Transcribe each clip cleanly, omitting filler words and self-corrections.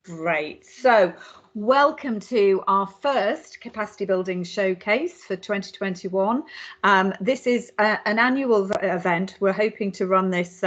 Great. So welcome to our first capacity building showcase for 2021. This is an annual event. We're hoping to run this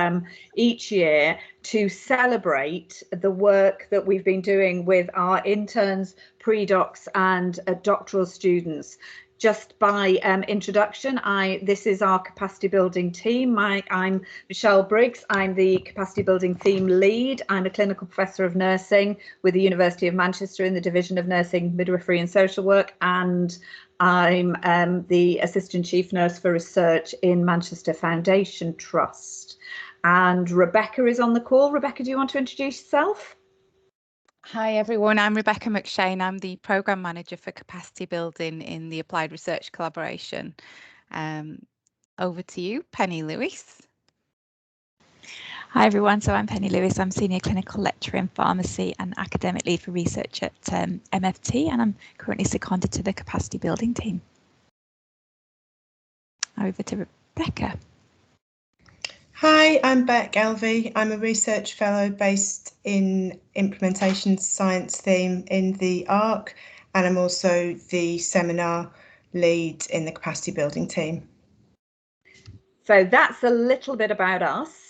each year to celebrate the work that we've been doing with our interns, pre-docs and doctoral students. Just by introduction, this is our capacity building team. I'm Michelle Briggs. I'm the capacity building theme lead. I'm a clinical professor of nursing with the University of Manchester in the Division of Nursing, Midwifery and Social Work, and I'm the assistant chief nurse for research in Manchester Foundation Trust. And Rebecca is on the call. Rebecca, do you want to introduce yourself? Hi everyone, I'm Rebecca McShane. I'm the Programme Manager for Capacity Building in the Applied Research Collaboration. Over to you, Penny Lewis. Hi everyone, so I'm Penny Lewis. I'm Senior Clinical Lecturer in Pharmacy and Academic Lead for Research at MFT, and I'm currently seconded to the Capacity Building team. Over to Rebecca. Hi, I'm Beck Elvey. I'm a research fellow based in implementation science theme in the ARC, and I'm also the seminar lead in the capacity building team. So that's a little bit about us.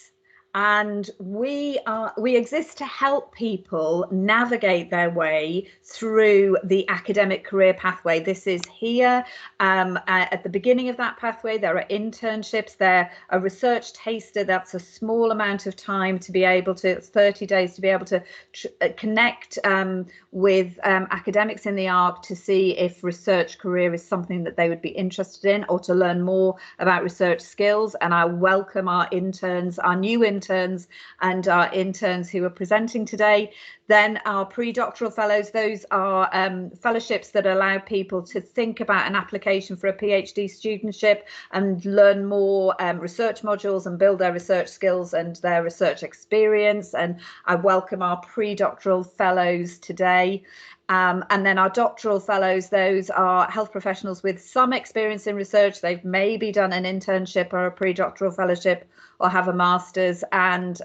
And we exist to help people navigate their way through the academic career pathway. This is here at the beginning of that pathway. There are internships, there a research taster. That's a small amount of time to be able to, 30 days to be able to connect with academics in the ARC to see if research career is something that they would be interested in, or to learn more about research skills. And I welcome our interns, our new interns and our interns who are presenting today. Then our pre-doctoral fellows, those are fellowships that allow people to think about an application for a PhD studentship and learn more research modules and build their research skills and their research experience. And I welcome our pre-doctoral fellows today. And then our doctoral fellows, those are health professionals with some experience in research. They've maybe done an internship or a pre-doctoral fellowship or have a master's, and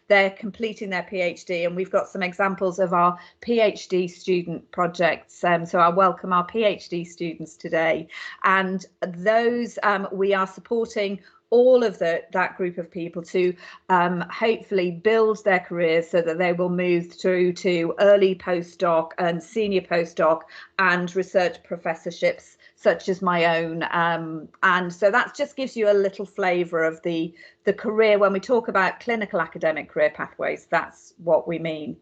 they're completing their PhD. And we've got some examples of our PhD student projects. So I welcome our PhD students today. And those we are supporting all of that group of people to hopefully build their careers so that they will move through to early postdoc and senior postdoc and research professorships such as my own. And so that just gives you a little flavour of the career. When we talk about clinical academic career pathways, that's what we mean.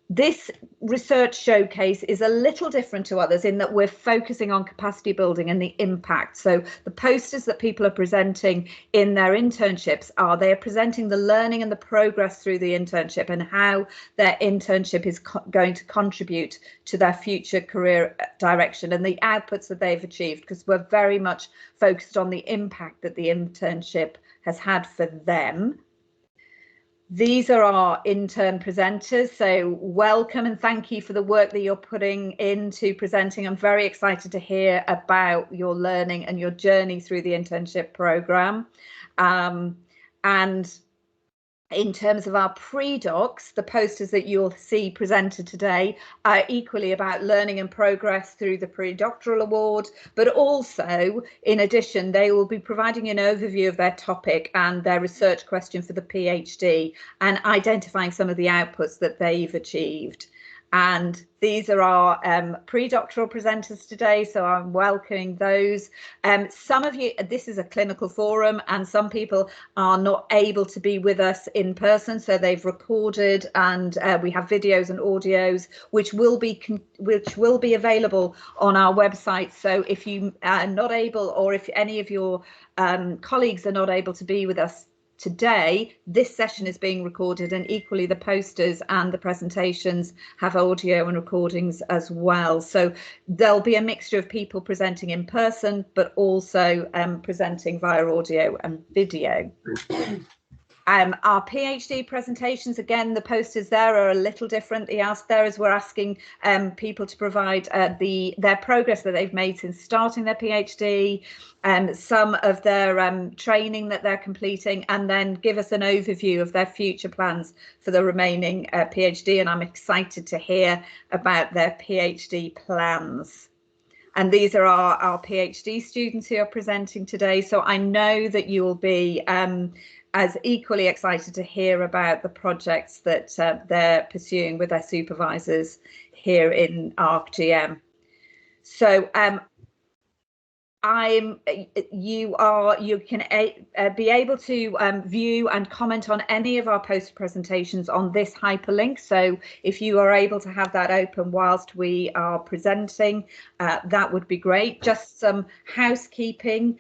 This research showcase is a little different to others in that we're focusing on capacity building and the impact. So the posters that people are presenting in their internships they are presenting the learning and the progress through the internship and how their internship is going to contribute to their future career direction and the outputs that they've achieved, because we're very much focused on the impact that the internship has had for them. These are our intern presenters, so welcome and thank you for the work that you're putting into presenting. I'm very excited to hear about your learning and your journey through the internship programme. And in terms of our pre-docs, the posters that you'll see presented today are equally about learning and progress through the pre-doctoral award, but also, in addition, they will be providing an overview of their topic and their research question for the PhD and identifying some of the outputs that they've achieved. And these are our pre-doctoral presenters today, so I'm welcoming those. Some of you, this is a clinical forum, and some people are not able to be with us in person, so they've recorded, and we have videos and audios which will be available on our website. So if you are not able, or if any of your colleagues are not able to be with us today, this session is being recorded, and equally the posters and the presentations have audio and recordings as well. So there'll be a mixture of people presenting in person, but also presenting via audio and video. Our PhD presentations, again, the posters there are a little different. The ask there is we're asking people to provide their progress that they've made since starting their PhD, some of their training that they're completing, and then give us an overview of their future plans for the remaining PhD. And I'm excited to hear about their PhD plans. And these are our PhD students who are presenting today. So I know that you will be as equally excited to hear about the projects that they're pursuing with their supervisors here in ArcGM. So you can be able to view and comment on any of our poster presentations on this hyperlink. So if you are able to have that open whilst we are presenting, that would be great. Just some housekeeping.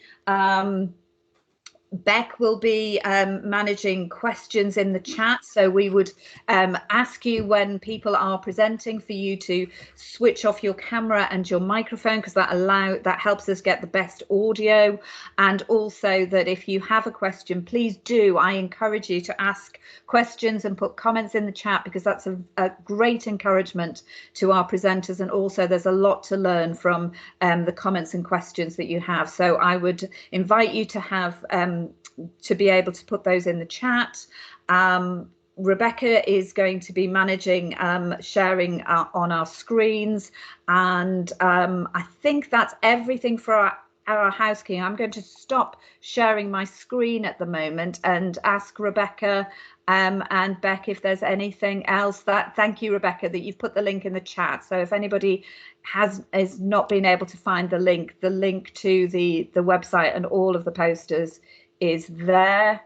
Beck will be managing questions in the chat, so we would ask you when people are presenting for you to switch off your camera and your microphone, because that helps us get the best audio. And also that if you have a question, please do, I encourage you to ask questions and put comments in the chat, because that's a great encouragement to our presenters, and also there's a lot to learn from the comments and questions that you have. So I would invite you to have to be able to put those in the chat. Rebecca is going to be managing sharing on our screens, and I think that's everything for our housekeeping. I'm going to stop sharing my screen at the moment and ask Rebecca and Beck if there's anything else. Thank you, Rebecca, that you've put the link in the chat. So if anybody has not been able to find the link to the website and all of the posters is there.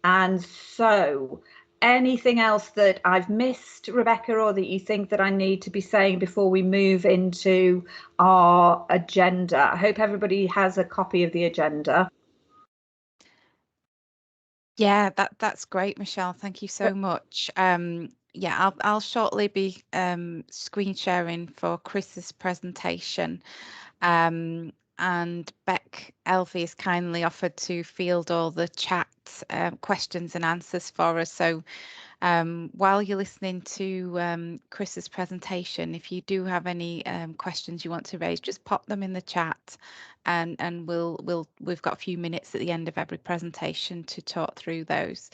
And so anything else that I've missed, Rebecca, or that you think that I need to be saying before we move into our agenda? I hope everybody has a copy of the agenda. Yeah, that's great, Michelle. Thank you so much. Yeah, I'll shortly be screen sharing for Chris's presentation. And Beck Elvie has kindly offered to field all the chat questions and answers for us. So while you're listening to Chris's presentation, if you do have any questions you want to raise, just pop them in the chat, and we've got a few minutes at the end of every presentation to talk through those.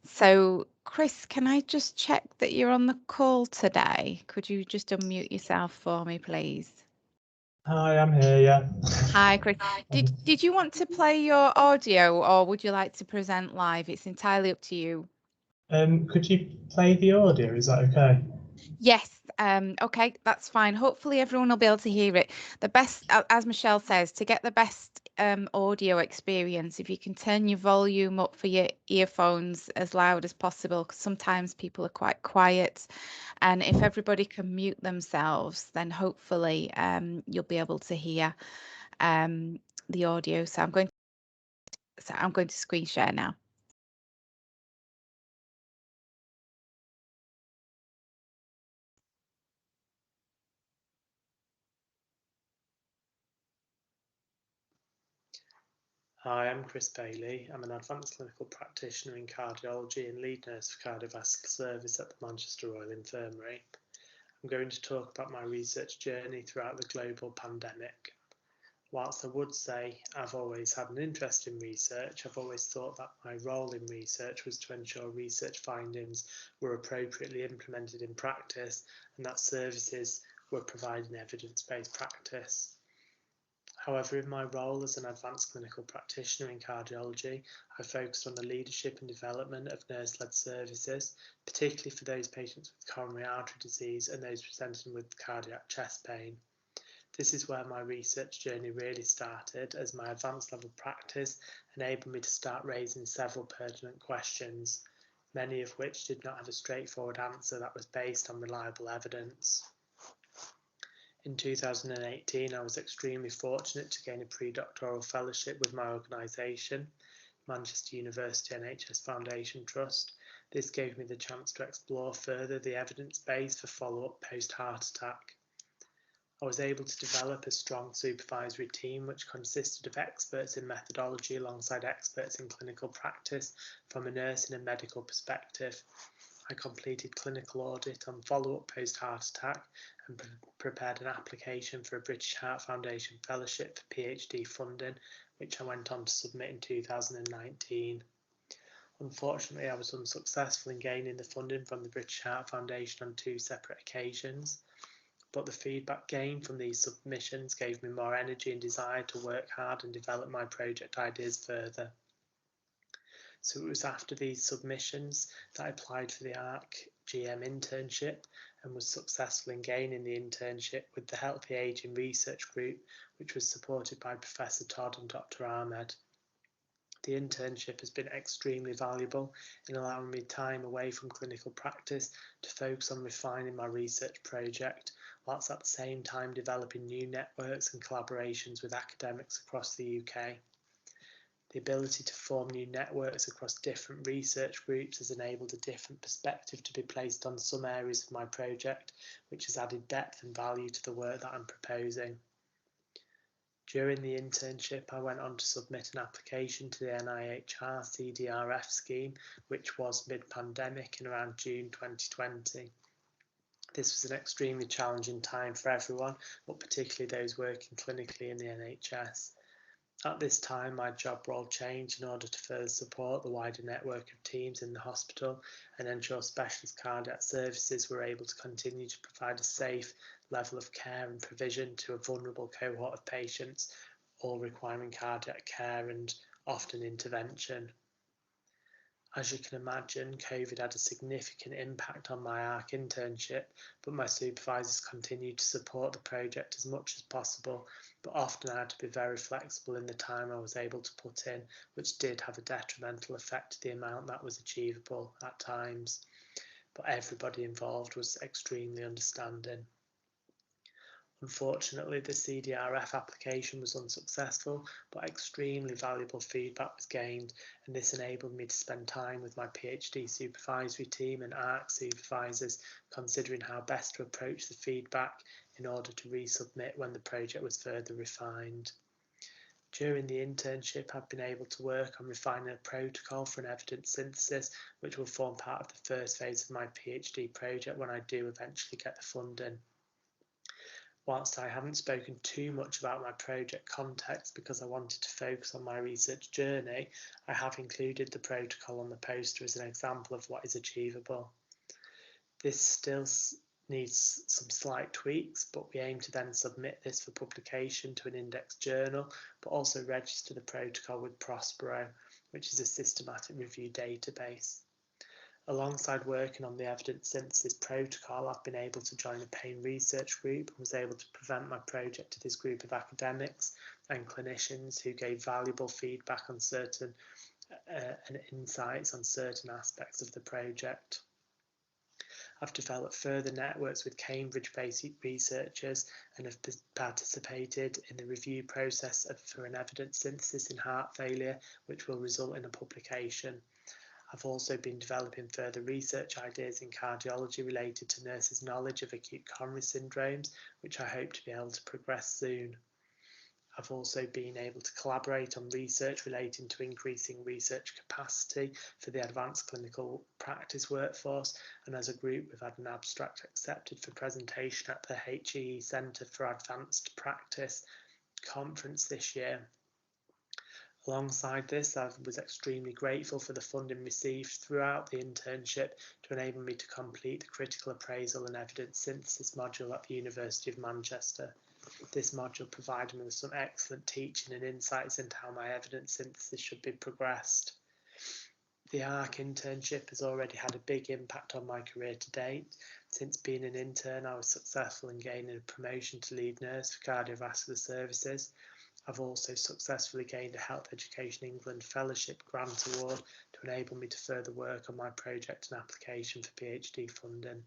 So Chris, can I just check that you're on the call today? Could you just unmute yourself for me, please? Hi, I'm here, yeah. Hi, Chris. Did you want to play your audio, or would you like to present live? It's entirely up to you. Could you play the audio? Is that okay? Yes. Okay, that's fine. Hopefully everyone will be able to hear it. The best, as Michelle says, to get the best audio experience, if you can turn your volume up for your earphones as loud as possible, because sometimes people are quite quiet. And if everybody can mute themselves, then hopefully you'll be able to hear the audio. So I'm going to screen share now. Hi, I'm Chris Bailey. I'm an advanced clinical practitioner in cardiology and lead nurse for cardiovascular service at the Manchester Royal Infirmary. I'm going to talk about my research journey throughout the global pandemic. Whilst I would say I've always had an interest in research, I've always thought that my role in research was to ensure research findings were appropriately implemented in practice and that services were providing evidence-based practice. However, in my role as an advanced clinical practitioner in cardiology, I focused on the leadership and development of nurse-led services, particularly for those patients with coronary artery disease and those presenting with cardiac chest pain. This is where my research journey really started, as my advanced level practice enabled me to start raising several pertinent questions, many of which did not have a straightforward answer that was based on reliable evidence. In 2018, I was extremely fortunate to gain a pre-doctoral fellowship with my organisation, Manchester University NHS Foundation Trust. This gave me the chance to explore further the evidence base for follow-up post-heart attack. I was able to develop a strong supervisory team which consisted of experts in methodology alongside experts in clinical practice from a nursing and medical perspective. I completed clinical audit on follow-up post-heart attack and prepared an application for a British Heart Foundation Fellowship for PhD funding, which I went on to submit in 2019. Unfortunately, I was unsuccessful in gaining the funding from the British Heart Foundation on 2 separate occasions, but the feedback gained from these submissions gave me more energy and desire to work hard and develop my project ideas further. So it was after these submissions that I applied for the ARC GM internship and was successful in gaining the internship with the Healthy Ageing Research Group, which was supported by Professor Todd and Dr. Ahmed. The internship has been extremely valuable in allowing me time away from clinical practice to focus on refining my research project, whilst at the same time developing new networks and collaborations with academics across the UK. The ability to form new networks across different research groups has enabled a different perspective to be placed on some areas of my project, which has added depth and value to the work that I'm proposing. During the internship, I went on to submit an application to the NIHR CDRF scheme, which was mid-pandemic in around June 2020. This was an extremely challenging time for everyone, but particularly those working clinically in the NHS. At this time, my job role changed in order to further support the wider network of teams in the hospital and ensure specialist cardiac services were able to continue to provide a safe level of care and provision to a vulnerable cohort of patients, all requiring cardiac care and often intervention. As you can imagine, COVID had a significant impact on my ARC internship, but my supervisors continued to support the project as much as possible, but often I had to be very flexible in the time I was able to put in, which did have a detrimental effect to the amount that was achievable at times. But everybody involved was extremely understanding. Unfortunately, the CDRF application was unsuccessful, but extremely valuable feedback was gained, and this enabled me to spend time with my PhD supervisory team and ARC supervisors, considering how best to approach the feedback in order to resubmit when the project was further refined. During the internship, I've been able to work on refining a protocol for an evidence synthesis, which will form part of the first phase of my PhD project when I do eventually get the funding. Whilst I haven't spoken too much about my project context because I wanted to focus on my research journey, I have included the protocol on the poster as an example of what is achievable. This still needs some slight tweaks, but we aim to then submit this for publication to an index journal, but also register the protocol with Prospero, which is a systematic review database. Alongside working on the evidence synthesis protocol, I've been able to join a pain research group and was able to present my project to this group of academics and clinicians who gave valuable feedback on certain and insights on certain aspects of the project. I've developed further networks with Cambridge-based researchers and have participated in the review process for an evidence synthesis in heart failure, which will result in a publication. I've also been developing further research ideas in cardiology related to nurses' knowledge of acute coronary syndromes, which I hope to be able to progress soon. I've also been able to collaborate on research relating to increasing research capacity for the advanced clinical practice workforce, and as a group we've had an abstract accepted for presentation at the HEE Centre for Advanced Practice conference this year. Alongside this, I was extremely grateful for the funding received throughout the internship to enable me to complete the critical appraisal and evidence synthesis module at the University of Manchester. This module provided me with some excellent teaching and insights into how my evidence synthesis should be progressed. The ARC internship has already had a big impact on my career to date. Since being an intern, I was successful in gaining a promotion to lead nurse for cardiovascular services. I've also successfully gained a Health Education England Fellowship Grant Award to enable me to further work on my project and application for PhD funding.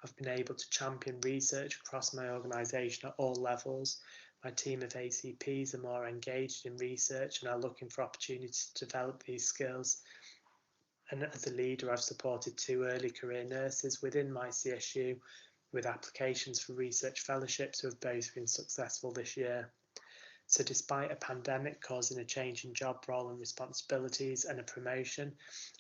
I've been able to champion research across my organisation at all levels. My team of ACPs are more engaged in research and are looking for opportunities to develop these skills. And as a leader, I've supported 2 early career nurses within my CSU with applications for research fellowships who have both been successful this year. So despite a pandemic causing a change in job role and responsibilities and a promotion,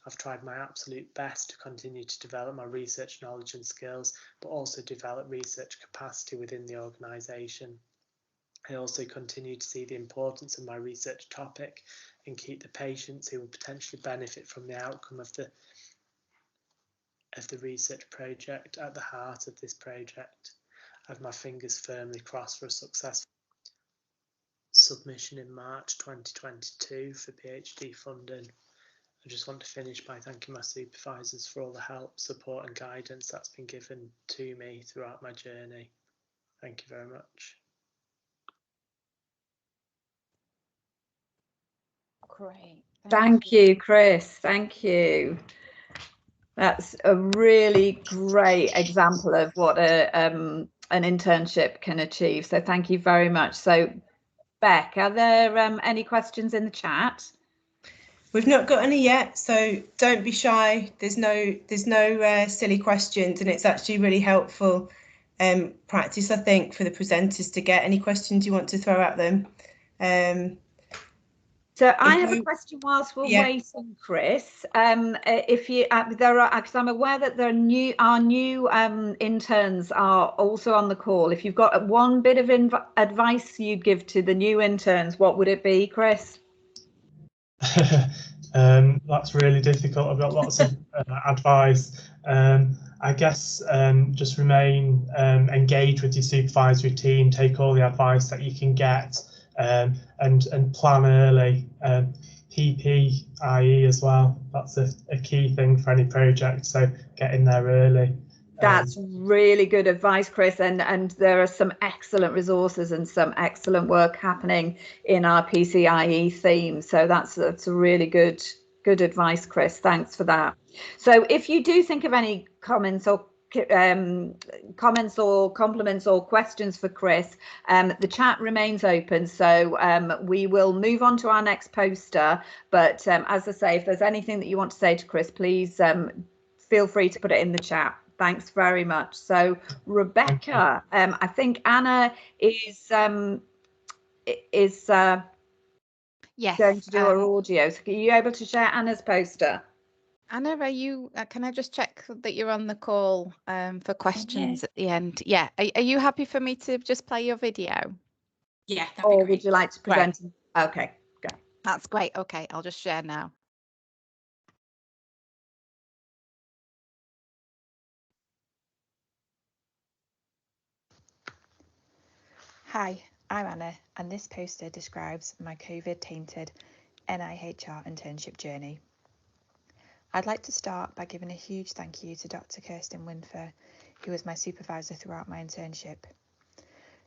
I've tried my absolute best to continue to develop my research knowledge and skills, but also develop research capacity within the organisation. I also continue to see the importance of my research topic and keep the patients who will potentially benefit from the outcome of the research project at the heart of this project. I have my fingers firmly crossed for a successful submission in March 2022 for PhD funding. I just want to finish by thanking my supervisors for all the help, support and guidance that's been given to me throughout my journey. Thank you very much. Great. Thank you, Chris. Thank you. That's a really great example of what an internship can achieve. So thank you very much. So Beck, are there any questions in the chat? We've not got any yet, so don't be shy. There's no silly questions, and it's actually really helpful practice, I think, for the presenters to get any questions you want to throw at them. So I have a question whilst we're waiting, Chris. If you there are, because I'm aware that our new interns are also on the call. If you've got one bit of advice you'd give to the new interns, what would it be, Chris? That's really difficult. I've got lots of advice. I guess just remain engaged with your supervisory team, take all the advice that you can get, and plan early. PPIE as well. That's a key thing for any project, so get in there early. That's really good advice, Chris, and there are some excellent resources and some excellent work happening in our PCIE theme. So that's a really good advice, Chris. Thanks for that. So if you do think of any comments or compliments or questions for Chris, the chat remains open, so we will move on to our next poster. But as I say, if there's anything that you want to say to Chris, please feel free to put it in the chat. Thanks very much. So Rebecca, I think Anna is yes, going to do our audio. So are you able to share Anna's poster? Anna, are you? Can I just check that you're on the call for questions at the end? Yeah. Are you happy for me to just play your video? Yeah, that'd or be great. Would you like to present? Great. Okay, go. That's great. Okay, I'll just share now. Hi, I'm Anna, and this poster describes my COVID-tainted NIHR internship journey. I'd like to start by giving a huge thank you to Dr. Kirsten Winfer, who was my supervisor throughout my internship.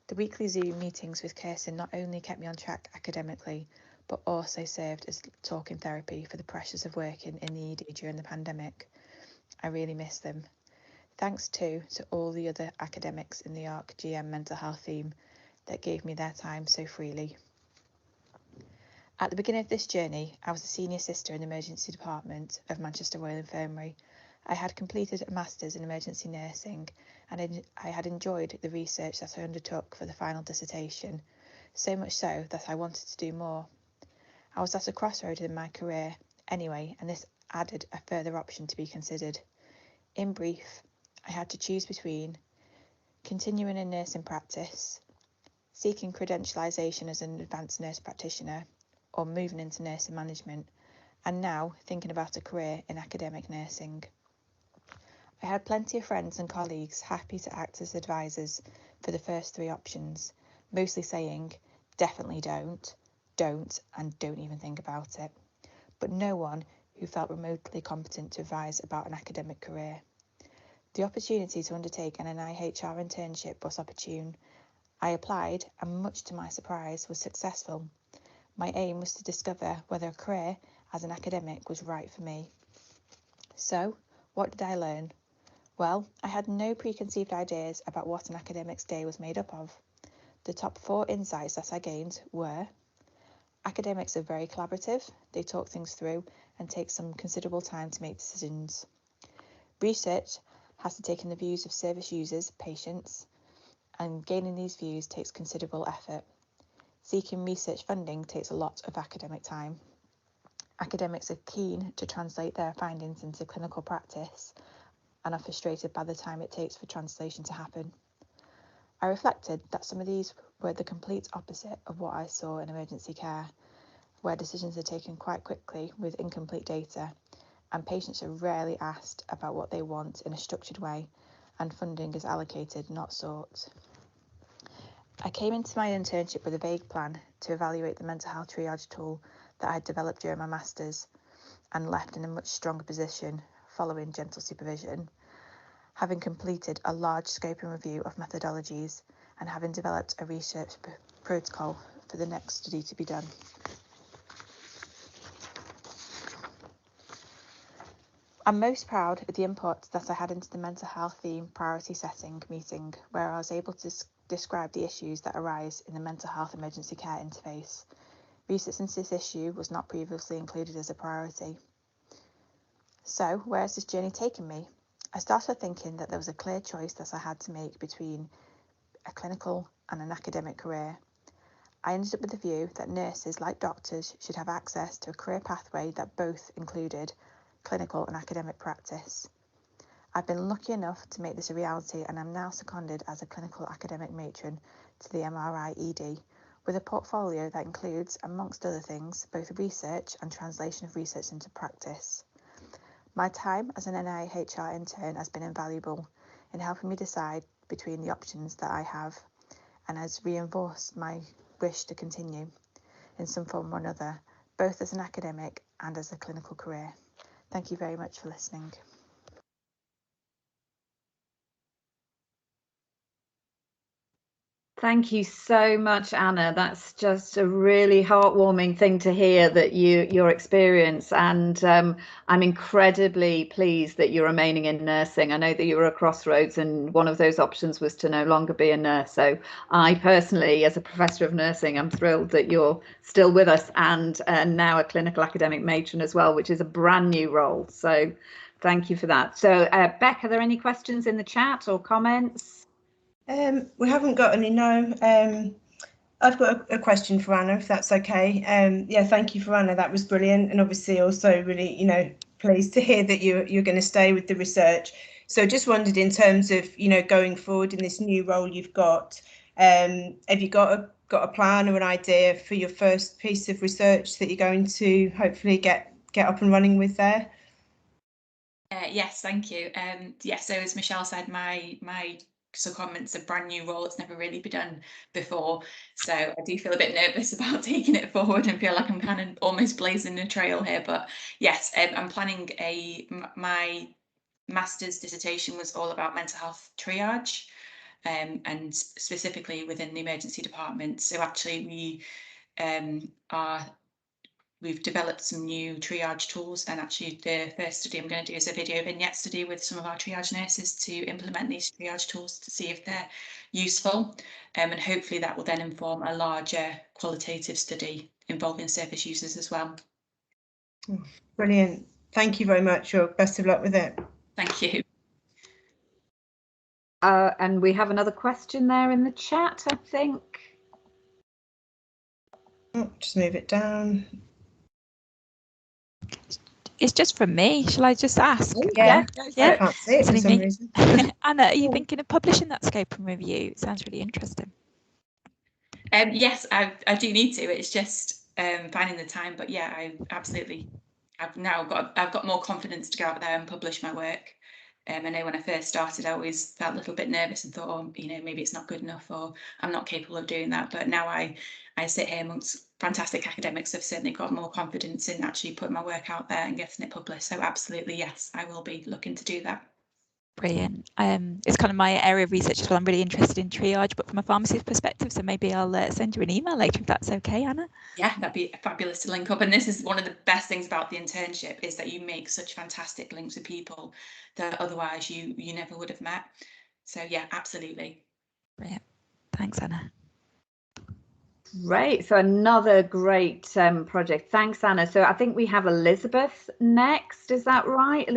The weekly Zoom meetings with Kirsten not only kept me on track academically, but also served as talking therapy for the pressures of working in the ED during the pandemic. I really miss them. Thanks too to all the other academics in the ARC GM mental health team that gave me their time so freely. At the beginning of this journey, I was a senior sister in the emergency department of Manchester Royal Infirmary. I had completed a master's in emergency nursing, and I had enjoyed the research that I undertook for the final dissertation, so much so that I wanted to do more. I was at a crossroad in my career anyway, and this added a further option to be considered. In brief, I had to choose between continuing in nursing practice, seeking credentialisation as an advanced nurse practitioner, or moving into nursing management, and now thinking about a career in academic nursing. I had plenty of friends and colleagues happy to act as advisors for the first three options, mostly saying, definitely don't, and don't even think about it, but no one who felt remotely competent to advise about an academic career. The opportunity to undertake an NIHR internship was opportune. I applied and, much to my surprise, was successful. My aim was to discover whether a career as an academic was right for me. So, what did I learn? Well, I had no preconceived ideas about what an academic's day was made up of. The top 4 insights that I gained were: academics are very collaborative, they talk things through and take some considerable time to make decisions. Research has to take in the views of service users, patients, and gaining these views takes considerable effort. Seeking research funding takes a lot of academic time. Academics are keen to translate their findings into clinical practice and are frustrated by the time it takes for translation to happen. I reflected that some of these were the complete opposite of what I saw in emergency care, where decisions are taken quite quickly with incomplete data, and patients are rarely asked about what they want in a structured way, and funding is allocated, not sought. I came into my internship with a vague plan to evaluate the mental health triage tool that I had developed during my masters, and left in a much stronger position following gentle supervision, having completed a large scoping review of methodologies and having developed a research protocol for the next study to be done. I'm most proud of the input that I had into the mental health theme priority setting meeting, where I was able to describe the issues that arise in the mental health emergency care interface. Research into this issue was not previously included as a priority. So, where has this journey taken me? I started thinking that there was a clear choice that I had to make between a clinical and an academic career. I ended up with the view that nurses, like doctors, should have access to a career pathway that both included clinical and academic practice. I've been lucky enough to make this a reality, and I'm now seconded as a clinical academic matron to the MRI ED, with a portfolio that includes, amongst other things, both research and translation of research into practice. My time as an NIHR intern has been invaluable in helping me decide between the options that I have, and has reinforced my wish to continue in some form or another, both as an academic and as a clinical career. Thank you very much for listening. Thank you so much, Anna. That's just a really heartwarming thing to hear, that your experience, and I'm incredibly pleased that you're remaining in nursing. I know that you were at crossroads, and one of those options was to no longer be a nurse. So I personally, as a professor of nursing, I'm thrilled that you're still with us, and now a clinical academic matron as well, which is a brand new role. So thank you for that. So Beck, are there any questions in the chat or comments? We haven't got any, no. I've got a question for Anna, if that's okay. Yeah, thank you for Anna, that was brilliant, and obviously also really, pleased to hear that you're going to stay with the research. So just wondered, in terms of, going forward in this new role you've got, have you got a plan or an idea for your first piece of research that you're going to hopefully get up and running with there? Yes, thank you. So as Michelle said, my secondment's a brand new role. It's never really been done before, so I do feel a bit nervous about taking it forward and feel like I'm kind of almost blazing a trail here. But yes, I'm planning my master's dissertation was all about mental health triage, and specifically within the emergency department. So actually we've developed some new triage tools, and actually the first study I'm going to do is a video vignette study with some of our triage nurses to implement these triage tools to see if they're useful, and hopefully that will then inform a larger qualitative study involving service users as well. Brilliant. Thank you very much. Best of luck with it. Thank you. And we have another question there in the chat, I think. Just move it down. It's just from me. Shall I just ask? Yeah. Yeah. I can't see it for some reason. Anna, are you thinking of publishing that scope and review? It sounds really interesting. Yes, I do need to. It's just finding the time. But yeah, I've got more confidence to go out there and publish my work. I know when I first started, I always felt a little bit nervous and thought, oh, maybe it's not good enough, or I'm not capable of doing that. But now I sit here amongst fantastic academics. I've certainly got more confidence in actually putting my work out there and getting it published. So absolutely, yes, I will be looking to do that. Brilliant. It's kind of my area of research as well. I'm really interested in triage, but from a pharmacist perspective. So maybe I'll send you an email later if that's okay, Anna. Yeah, that'd be fabulous to link up. And this is one of the best things about the internship, is that you make such fantastic links with people that otherwise you never would have met. So yeah, absolutely. Brilliant. Thanks, Anna. Great. So another great project. Thanks, Anna. So I think we have Elizabeth next. Is that right?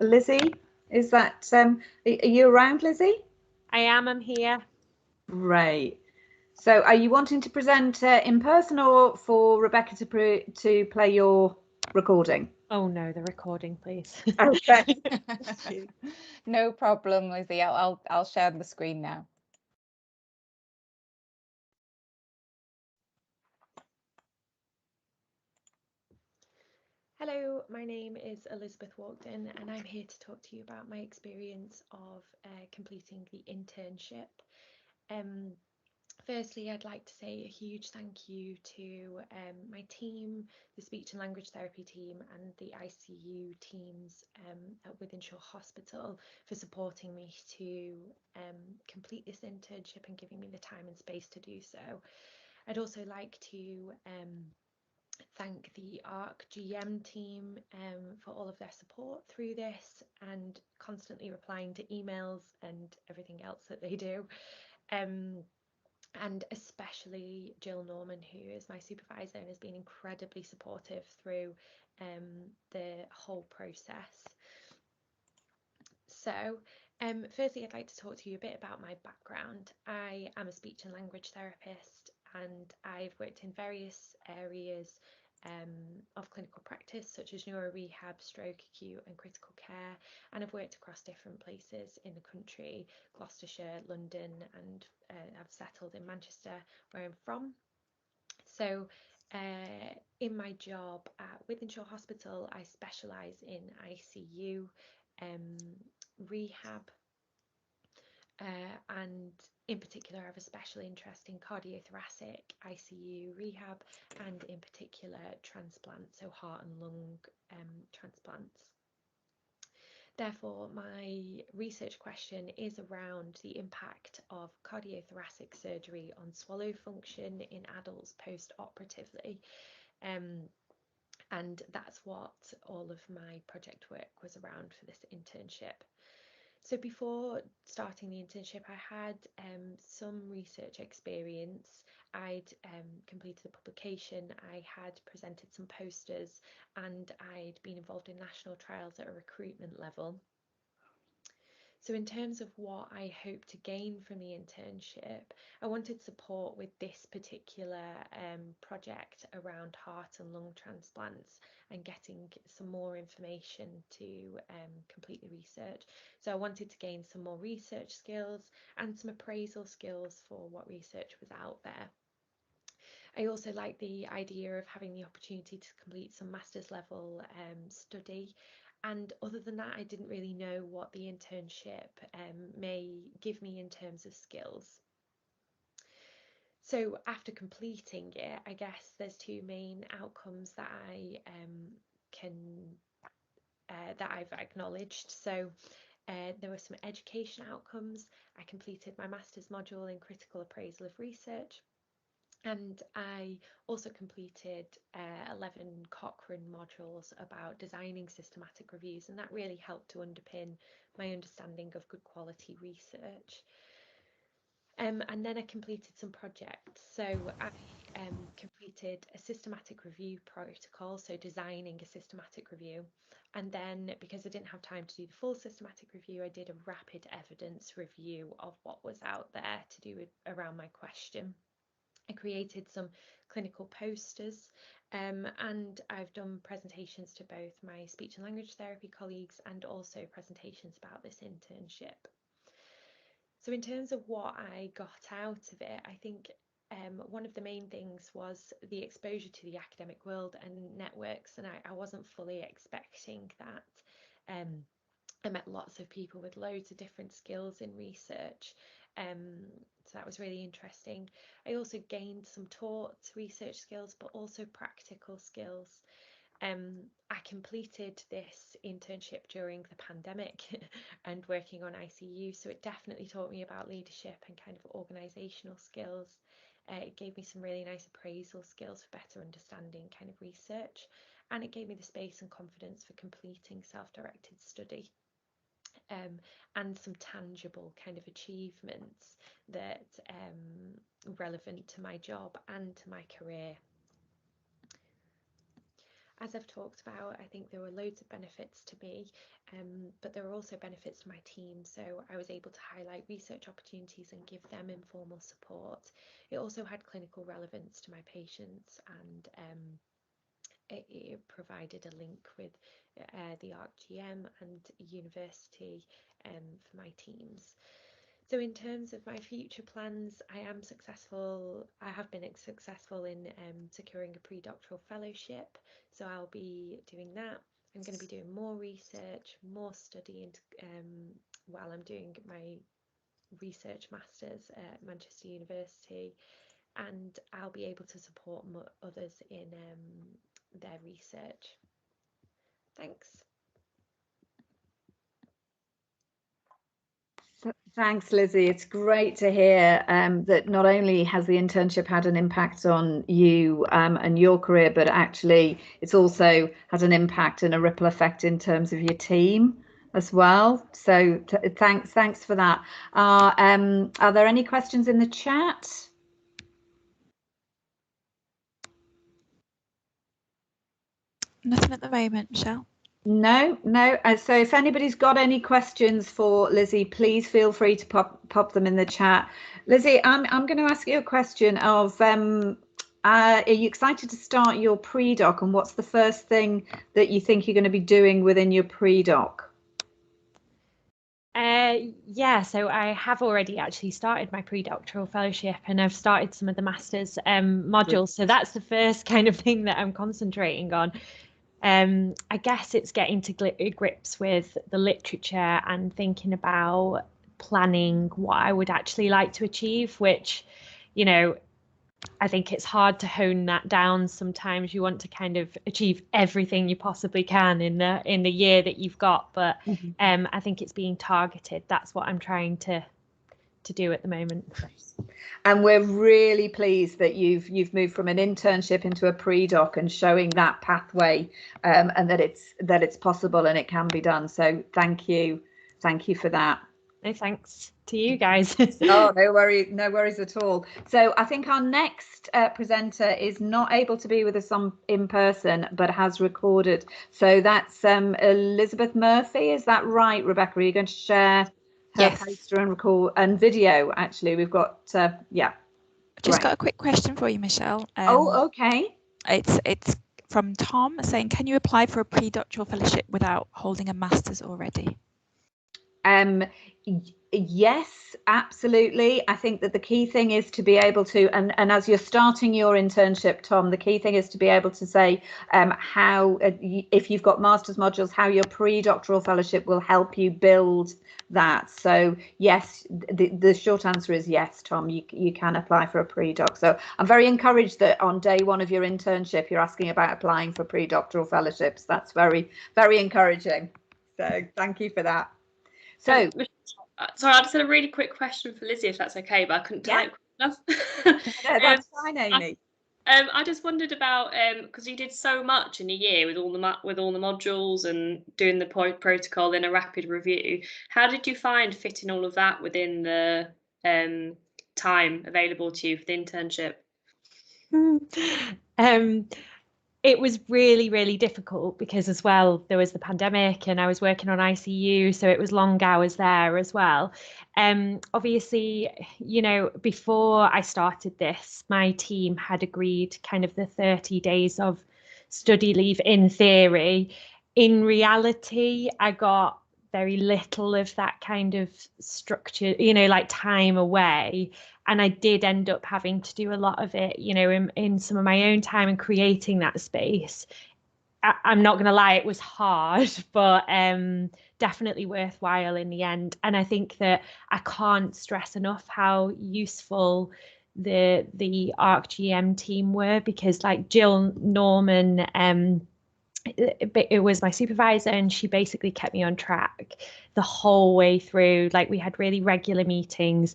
Lizzie? Is that, are you around, Lizzie? I am, I'm here. Great. So are you wanting to present in person or for Rebecca to play your recording? Oh no, the recording, please. Okay. No problem, Lizzie. I'll share the screen now. Hello, my name is Elizabeth Walkden and I'm here to talk to you about my experience of completing the internship. Firstly, I'd like to say a huge thank you to my team, the speech and language therapy team and the ICU teams at Wythenshawe Hospital for supporting me to complete this internship and giving me the time and space to do so. I'd also like to thank the ARC GM team for all of their support through this and constantly replying to emails and everything else that they do. And especially Jill Norman, who is my supervisor and has been incredibly supportive through the whole process. So, firstly, I'd like to talk to you a bit about my background. I am a speech and language therapist and I've worked in various areas of clinical practice such as neuro rehab, stroke, acute and critical care, and I've worked across different places in the country, Gloucestershire, London, and I've settled in Manchester where I'm from. So in my job at Wythenshawe Hospital, I specialise in ICU rehab, and in particular I have a special interest in cardiothoracic ICU rehab and in particular transplants, so heart and lung transplants. Therefore, my research question is around the impact of cardiothoracic surgery on swallow function in adults post-operatively. And that's what all of my project work was around for this internship. So before starting the internship, I had some research experience. I'd completed a publication, I had presented some posters, and I'd been involved in national trials at a recruitment level. So in terms of what I hope to gain from the internship, I wanted support with this particular project around heart and lung transplants and getting some more information to complete the research. So I wanted to gain some more research skills and some appraisal skills for what research was out there. I also like the idea of having the opportunity to complete some master's level study. And other than that, I didn't really know what the internship may give me in terms of skills. So after completing it, I guess there's two main outcomes that that I've acknowledged. So there were some education outcomes. I completed my master's module in critical appraisal of research. And I also completed 11 Cochrane modules about designing systematic reviews, and that really helped to underpin my understanding of good quality research. And then I completed some projects. So I completed a systematic review protocol, so designing a systematic review. And then because I didn't have time to do the full systematic review, I did a rapid evidence review of what was out there to do with around my question. I created some clinical posters and I've done presentations to both my speech and language therapy colleagues and also presentations about this internship. So in terms of what I got out of it, I think one of the main things was the exposure to the academic world and networks, and I wasn't fully expecting that. I met lots of people with loads of different skills in research, so that was really interesting. I also gained some taught research skills, but also practical skills. I completed this internship during the pandemic and working on ICU, so it definitely taught me about leadership and kind of organisational skills. It gave me some really nice appraisal skills for better understanding kind of research, and it gave me the space and confidence for completing self-directed study. And some tangible kind of achievements that relevant to my job and to my career. as I've talked about, I think there were loads of benefits to me, but there are also benefits to my team. So I was able to highlight research opportunities and give them informal support. It also had clinical relevance to my patients, and it provided a link with the ArcGM and university for my teams. So in terms of my future plans, I have been successful in securing a pre-doctoral fellowship. So I'll be doing that. I'm going to be doing more research, more study while I'm doing my research masters at Manchester University, and I'll be able to support others in their research. Thanks. Thanks, Lizzie. It's great to hear that not only has the internship had an impact on you and your career, but actually it's also had an impact and a ripple effect in terms of your team as well. So thanks for that. Are there any questions in the chat? Nothing at the moment, Michelle. No. So if anybody's got any questions for Lizzie, please feel free to pop them in the chat. Lizzie, I'm going to ask you a question of, are you excited to start your pre-doc, and what's the first thing that you think you're going to be doing within your pre-doc? Yeah, so I have already actually started my pre-doctoral fellowship, and I've started some of the master's modules. So that's the first kind of thing that I'm concentrating on. I guess it's getting to grips with the literature and thinking about planning what I would actually like to achieve, which, you know, I think it's hard to hone that down. Sometimes you want to kind of achieve everything you possibly can in the year that you've got, but I think it's being targeted. That's what I'm trying to do at the moment. And we're really pleased that you've moved from an internship into a pre-doc and showing that pathway, and that it's possible and it can be done. So thank you for that. No, thanks to you guys. Oh, no worries at all. So I think our next presenter is not able to be with us in person, but has recorded. So that's Elizabeth Murphy. Is that right, Rebecca? Are you going to share her poster and record and video? Actually, we've got Just got a quick question for you, Michelle. Oh, okay. It's from Tom saying, can you apply for a pre-doctoral fellowship without holding a master's already? Yes, absolutely. I think that the key thing is to be able to, and as you're starting your internship, Tom, the key thing is to be able to say how, if you've got master's modules, how your pre-doctoral fellowship will help you build that. So yes, the short answer is yes, Tom, you can apply for a pre-doc. So I'm very encouraged that on day one of your internship, you're asking about applying for pre-doctoral fellowships. That's very, very encouraging. So thank you for that. So, sorry, I just had a really quick question for Lizzie, if that's okay, but I couldn't type enough. No, that's fine, Amy. I just wondered about, because you did so much in a year with all the modules and doing the protocol in a rapid review. How did you find fitting all of that within the time available to you for the internship? It was really, really difficult because as well, there was the pandemic and I was working on ICU, so it was long hours there as well. Obviously, you know, before I started this, my team had agreed kind of the 30 days of study leave in theory. In reality, I got very little of that kind of structure, you know, like time away. And I did end up having to do a lot of it, you know, in some of my own time and creating that space. I'm not going to lie, it was hard, but definitely worthwhile in the end. And I think that I can't stress enough how useful the ArcGM team were, because like Jill Norman, it was my supervisor, and she basically kept me on track the whole way through. Like we had really regular meetings.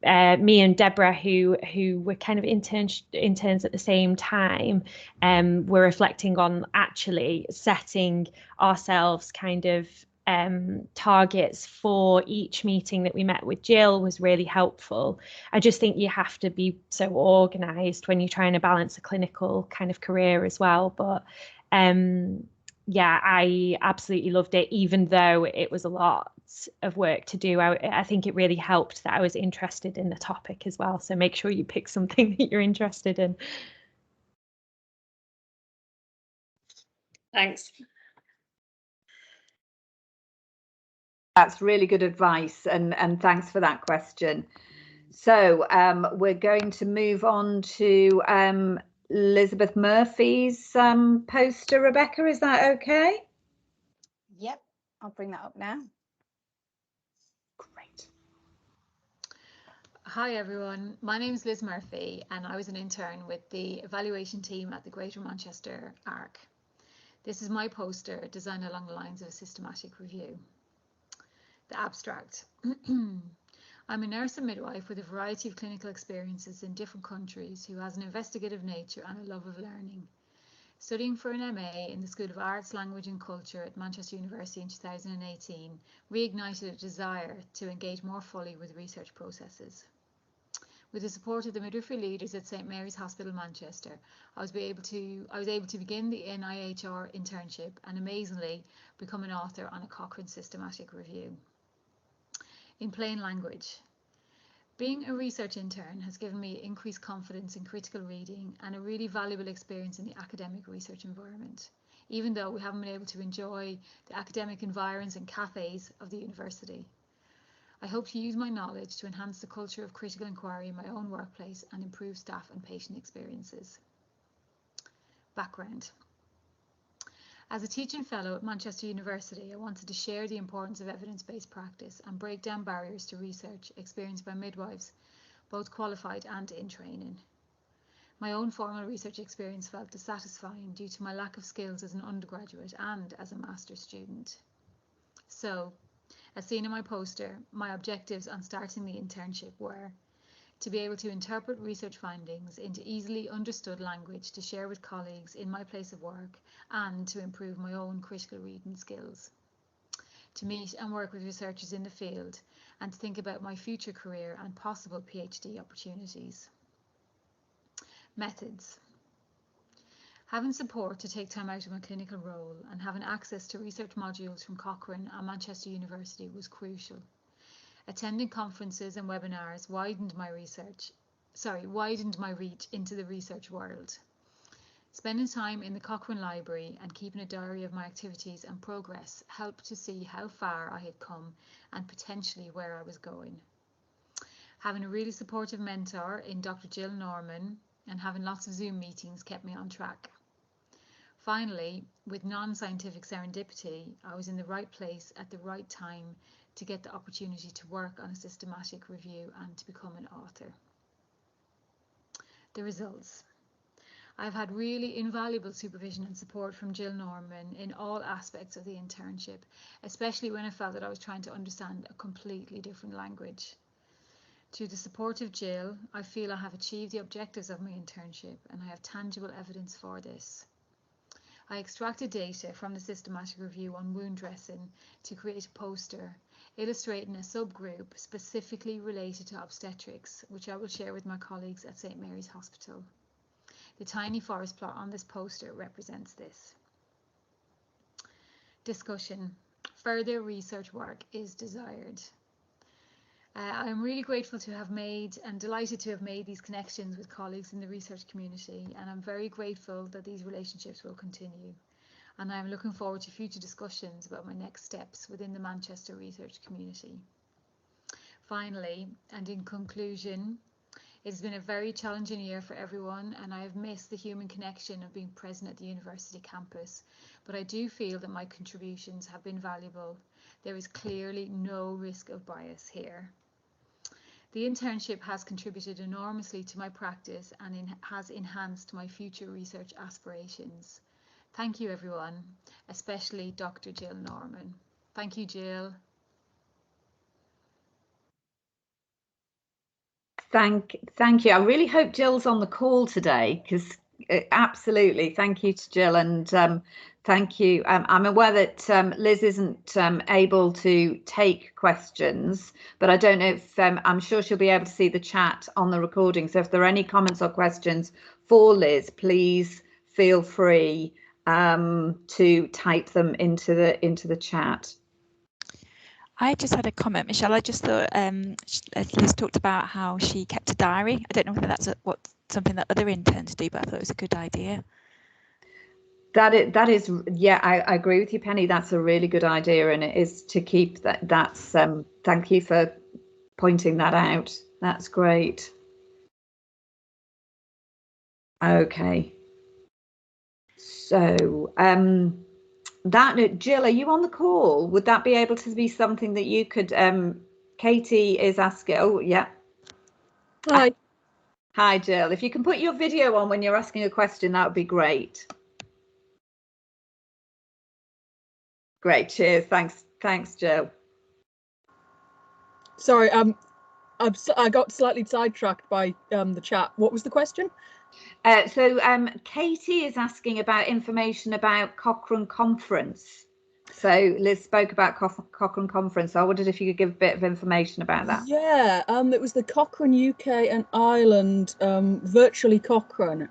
Me and Deborah, who were kind of interns at the same time, were reflecting on actually setting ourselves kind of targets for each meeting that we met with Jill was really helpful. I just think you have to be so organized when you're trying to balance a clinical kind of career as well. But Yeah, I absolutely loved it, even though it was a lot of work to do. I think it really helped that I was interested in the topic as well. So make sure you pick something that you're interested in. Thanks. That's really good advice, and thanks for that question. So we're going to move on to Elizabeth Murphy's poster. Rebecca, is that okay? Yep, I'll bring that up now. Great. Hi everyone, my name is Liz Murphy and I was an intern with the evaluation team at the Greater Manchester ARC. This is my poster designed along the lines of a systematic review. The abstract. I'm a nurse and midwife with a variety of clinical experiences in different countries who has an investigative nature and a love of learning. Studying for an MA in the School of Arts, Language and Culture at Manchester University in 2018 reignited a desire to engage more fully with research processes. With the support of the midwifery leaders at St Mary's Hospital, Manchester, I was able to begin the NIHR internship and amazingly become an author on a Cochrane systematic review. In plain language, being a research intern has given me increased confidence in critical reading and a really valuable experience in the academic research environment, even though we haven't been able to enjoy the academic environs and cafes of the university. I hope to use my knowledge to enhance the culture of critical inquiry in my own workplace and improve staff and patient experiences. Background. As a teaching fellow at Manchester University, I wanted to share the importance of evidence-based practice and break down barriers to research experienced by midwives, both qualified and in training. My own formal research experience felt dissatisfying due to my lack of skills as an undergraduate and as a master's student. So, as seen in my poster, my objectives on starting the internship were to be able to interpret research findings into easily understood language to share with colleagues in my place of work and to improve my own critical reading skills, to meet and work with researchers in the field and to think about my future career and possible PhD opportunities. Methods. Having support to take time out of my clinical role and having access to research modules from Cochrane and Manchester University was crucial. Attending conferences and webinars widened my reach into the research world. Spending time in the Cochrane Library and keeping a diary of my activities and progress helped to see how far I had come and potentially where I was going. Having a really supportive mentor in Dr. Jill Norman and having lots of Zoom meetings kept me on track. Finally, with non-scientific serendipity, I was in the right place at the right time to get the opportunity to work on a systematic review and to become an author. The results. I've had really invaluable supervision and support from Jill Norman in all aspects of the internship, especially when I felt that I was trying to understand a completely different language. Through the support of Jill, I feel I have achieved the objectives of my internship and I have tangible evidence for this. I extracted data from the systematic review on wound dressing to create a poster illustrating a subgroup specifically related to obstetrics, which I will share with my colleagues at St Mary's Hospital. The tiny forest plot on this poster represents this. Discussion. Further research work is desired. I'm really grateful to have made and delighted to have made these connections with colleagues in the research community, and I'm very grateful that these relationships will continue. And I'm looking forward to future discussions about my next steps within the Manchester research community. Finally, and in conclusion, it's been a very challenging year for everyone, and I have missed the human connection of being present at the university campus, but I do feel that my contributions have been valuable. There is clearly no risk of bias here. The internship has contributed enormously to my practice and has enhanced my future research aspirations. Thank you, everyone, especially Dr. Jill Norman. Thank you, Jill. Thank you. I really hope Jill's on the call today, because absolutely. Thank you to Jill, and thank you. I'm aware that Liz isn't able to take questions, but I don't know if I'm sure she'll be able to see the chat on the recording. So if there are any comments or questions for Liz, please feel free to type them into the chat. I just had a comment, Michelle. I just thought Liz talked about how she kept a diary. I don't know whether that's something that other interns do, but I thought it was a good idea. That is, yeah, I agree with you, Penny. That's a really good idea, and it is to keep that. That's thank you for pointing that out. That's great. Okay. So Jill, are you on the call? Would that be able to be something that you could? Katie is asking. Oh, yeah. Hi. Hi, Jill. If you can put your video on when you're asking a question, that would be great. Great. Cheers. Thanks, Jill. Sorry, I got slightly sidetracked by the chat. What was the question? So Katie is asking about information about Cochrane Conference. So Liz spoke about Cochrane Conference. So I wondered if you could give a bit of information about that. Yeah, it was the Cochrane UK and Ireland virtually Cochrane.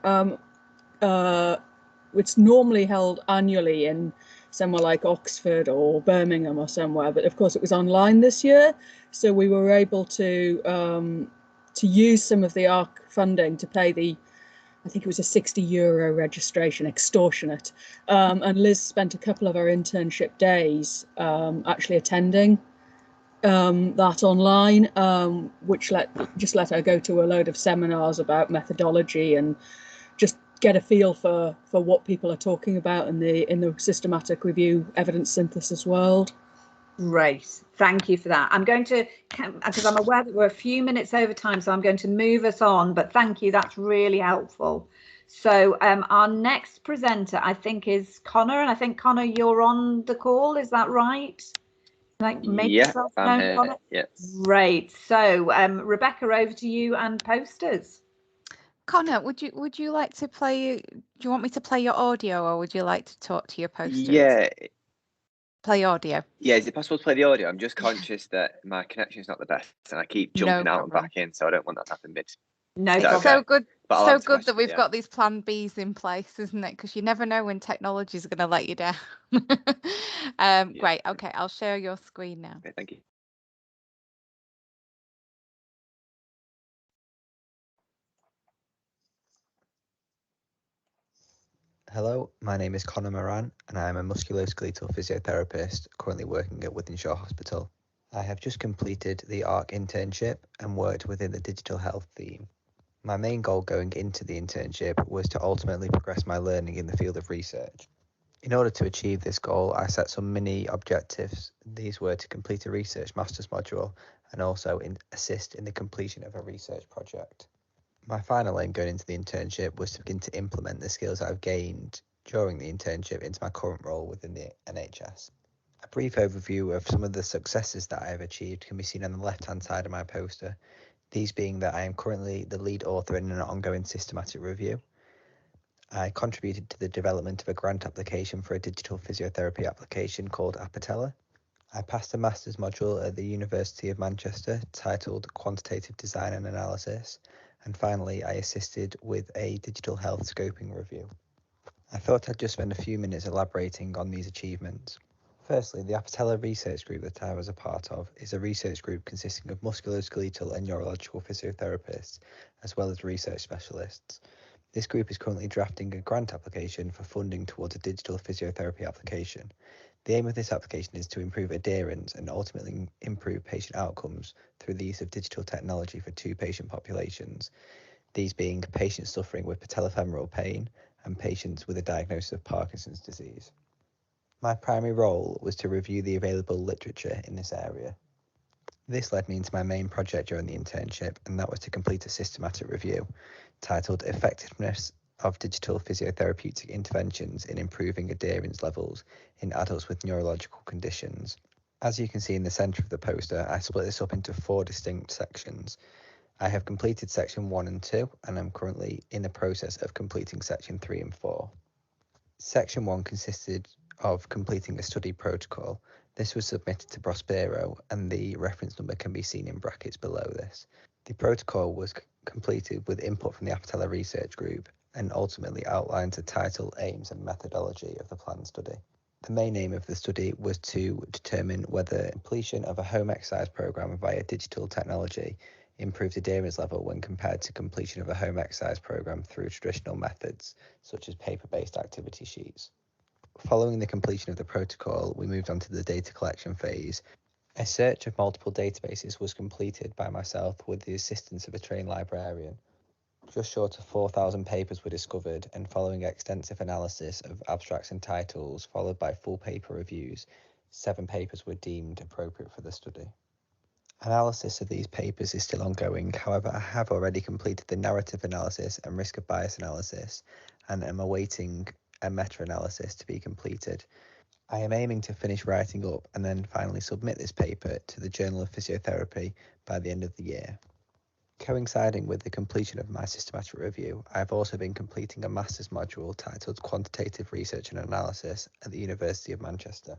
It's normally held annually in somewhere like Oxford or Birmingham or somewhere, but of course it was online this year, so we were able to use some of the ARC funding to pay I think it was a €60 registration, extortionate. And Liz spent a couple of our internship days actually attending that online, which just let her go to a load of seminars about methodology and just get a feel for what people are talking about in the systematic review evidence synthesis world. Great, thank you for that. I'm going to, because I'm aware that we're a few minutes over time, so I'm going to move us on, but thank you, that's really helpful. So our next presenter, I think, is Connor, and I think, Connor, you're on the call, is that right? Make yourself known, Connor? Yes. Great, so Rebecca, over to you and posters. Connor, would you like to play? Do you want me to play your audio, or would you like to talk to your posters? Yeah. Play audio. Yeah, is it possible to play the audio? I'm just conscious that my connection is not the best, and I keep jumping out and back in, so I don't want that to happen mid. No, it's so good. So good question, that we've got these plan Bs in place, isn't it? Because you never know when technology is going to let you down. Great. Okay, I'll share your screen now. Okay, thank you. Hello, my name is Conor Moran and I am a musculoskeletal physiotherapist currently working at Wythenshawe Hospital. I have just completed the ARC internship and worked within the digital health theme. My main goal going into the internship was to ultimately progress my learning in the field of research. In order to achieve this goal, I set some mini objectives. These were to complete a research master's module and also assist in the completion of a research project. My final aim going into the internship was to begin to implement the skills I've gained during the internship into my current role within the NHS. A brief overview of some of the successes that I have achieved can be seen on the left-hand side of my poster, these being that I am currently the lead author in an ongoing systematic review. I contributed to the development of a grant application for a digital physiotherapy application called Apatella. I passed a master's module at the University of Manchester titled Quantitative Design and Analysis. And finally, I assisted with a digital health scoping review. I thought I'd just spend a few minutes elaborating on these achievements. Firstly, the Apatella research group that I was a part of is a research group consisting of musculoskeletal and neurological physiotherapists, as well as research specialists. This group is currently drafting a grant application for funding towards a digital physiotherapy application. The aim of this application is to improve adherence and ultimately improve patient outcomes through the use of digital technology for two patient populations, these being patients suffering with patellofemoral pain and patients with a diagnosis of Parkinson's disease. My primary role was to review the available literature in this area. This led me into my main project during the internship, and that was to complete a systematic review titled Effectiveness of Digital Physiotherapeutic Interventions in Improving Adherence Levels in Adults with Neurological Conditions. As you can see in the centre of the poster, I split this up into 4 distinct sections. I have completed section 1 and 2, and I'm currently in the process of completing section 3 and 4. Section 1 consisted of completing a study protocol. This was submitted to Prospero, and the reference number can be seen in brackets below this. The protocol was completed with input from the Apatella research group, and ultimately outlines the title, aims and methodology of the planned study. The main aim of the study was to determine whether completion of a home exercise programme via digital technology improved adherence level when compared to completion of a home exercise programme through traditional methods, such as paper-based activity sheets. Following the completion of the protocol, we moved on to the data collection phase. A search of multiple databases was completed by myself with the assistance of a trained librarian. Just short of 4,000 papers were discovered, and following extensive analysis of abstracts and titles, followed by full paper reviews, 7 papers were deemed appropriate for the study. Analysis of these papers is still ongoing. However, I have already completed the narrative analysis and risk of bias analysis, and am awaiting a meta-analysis to be completed. I am aiming to finish writing up and then finally submit this paper to the Journal of Physiotherapy by the end of the year. Coinciding with the completion of my systematic review, I have also been completing a master's module titled Quantitative Research and Analysis at the University of Manchester.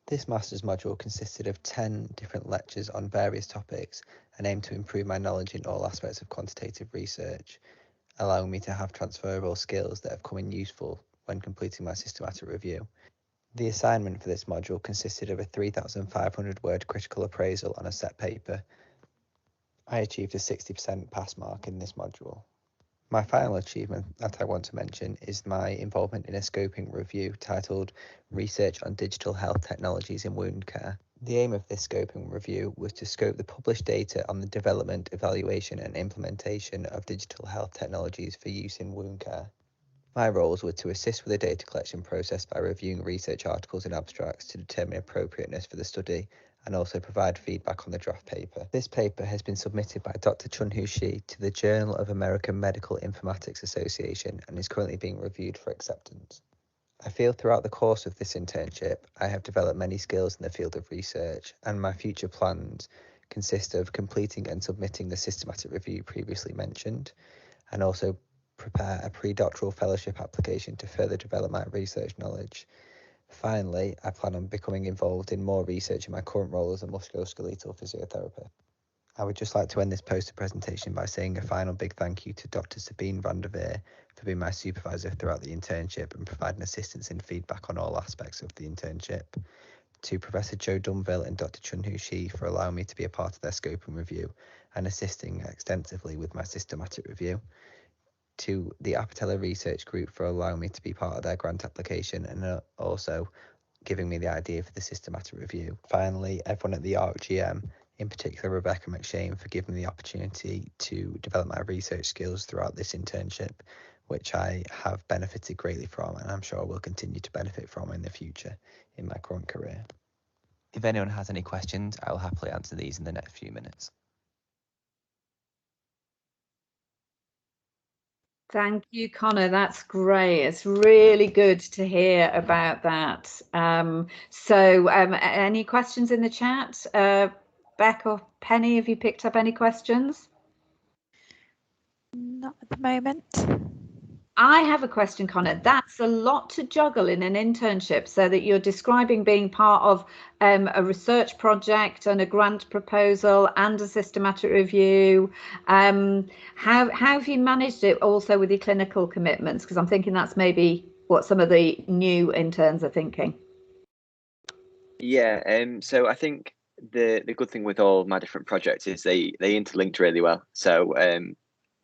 This master's module consisted of 10 different lectures on various topics and aimed to improve my knowledge in all aspects of quantitative research, allowing me to have transferable skills that have come in useful when completing my systematic review. The assignment for this module consisted of a 3,500 word critical appraisal on a set paper. I achieved a 60% pass mark in this module. My final achievement that I want to mention is my involvement in a scoping review titled Research on Digital Health Technologies in Wound Care. The aim of this scoping review was to scope the published data on the development, evaluation and implementation of digital health technologies for use in wound care. My roles were to assist with the data collection process by reviewing research articles and abstracts to determine appropriateness for the study, and also provide feedback on the draft paper. This paper has been submitted by Dr. Chun-Hoo Shi to the Journal of American Medical Informatics Association and is currently being reviewed for acceptance. I feel throughout the course of this internship, I have developed many skills in the field of research, and my future plans consist of completing and submitting the systematic review previously mentioned, and also prepare a pre-doctoral fellowship application to further develop my research knowledge. Finally, I plan on becoming involved in more research in my current role as a musculoskeletal physiotherapist. I would just like to end this poster presentation by saying a final big thank you to Dr. Sabine van der Veer for being my supervisor throughout the internship and providing assistance and feedback on all aspects of the internship, to Professor Joe Dunville and Dr. Chun-Hoo Shi for allowing me to be a part of their scoping review and assisting extensively with my systematic review, to the Apatella Research Group for allowing me to be part of their grant application and also giving me the idea for the systematic review. Finally, everyone at the ARC-GM, in particular Rebecca McShane, for giving me the opportunity to develop my research skills throughout this internship, which I have benefited greatly from, and I'm sure I will continue to benefit from in the future in my current career. If anyone has any questions, I will happily answer these in the next few minutes. Thank you, Connor. That's great. It's really good to hear about that. Any questions in the chat? Beck or Penny, have you picked up any questions? Not at the moment. I have a question, Connor. That's a lot to juggle in an internship, so that you're describing being part of a research project and a grant proposal and a systematic review. How have you managed it also with your clinical commitments? Because I'm thinking that's maybe what some of the new interns are thinking. Yeah, so I think the good thing with all my different projects is they interlinked really well. So right.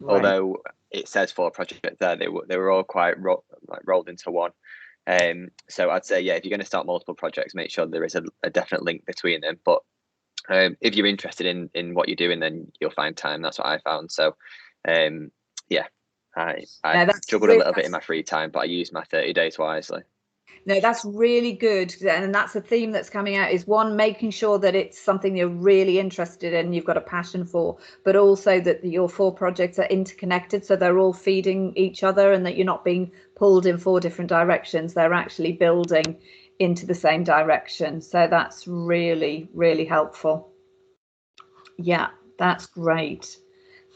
Although it says 4 projects there, they were all quite rolled into one. So I'd say, yeah, if you're going to start multiple projects, make sure there is a definite link between them. But if you're interested in what you're doing, then you'll find time. That's what I found. So yeah, I juggled a little bit in my free time, but I used my 30 days wisely. No, that's really good, and that's a theme that's coming out, is one, making sure that it's something you're really interested in, you've got a passion for, but also that your 4 projects are interconnected, so they're all feeding each other and that you're not being pulled in 4 different directions. They're actually building into the same direction. So that's really, really helpful. Yeah, that's great.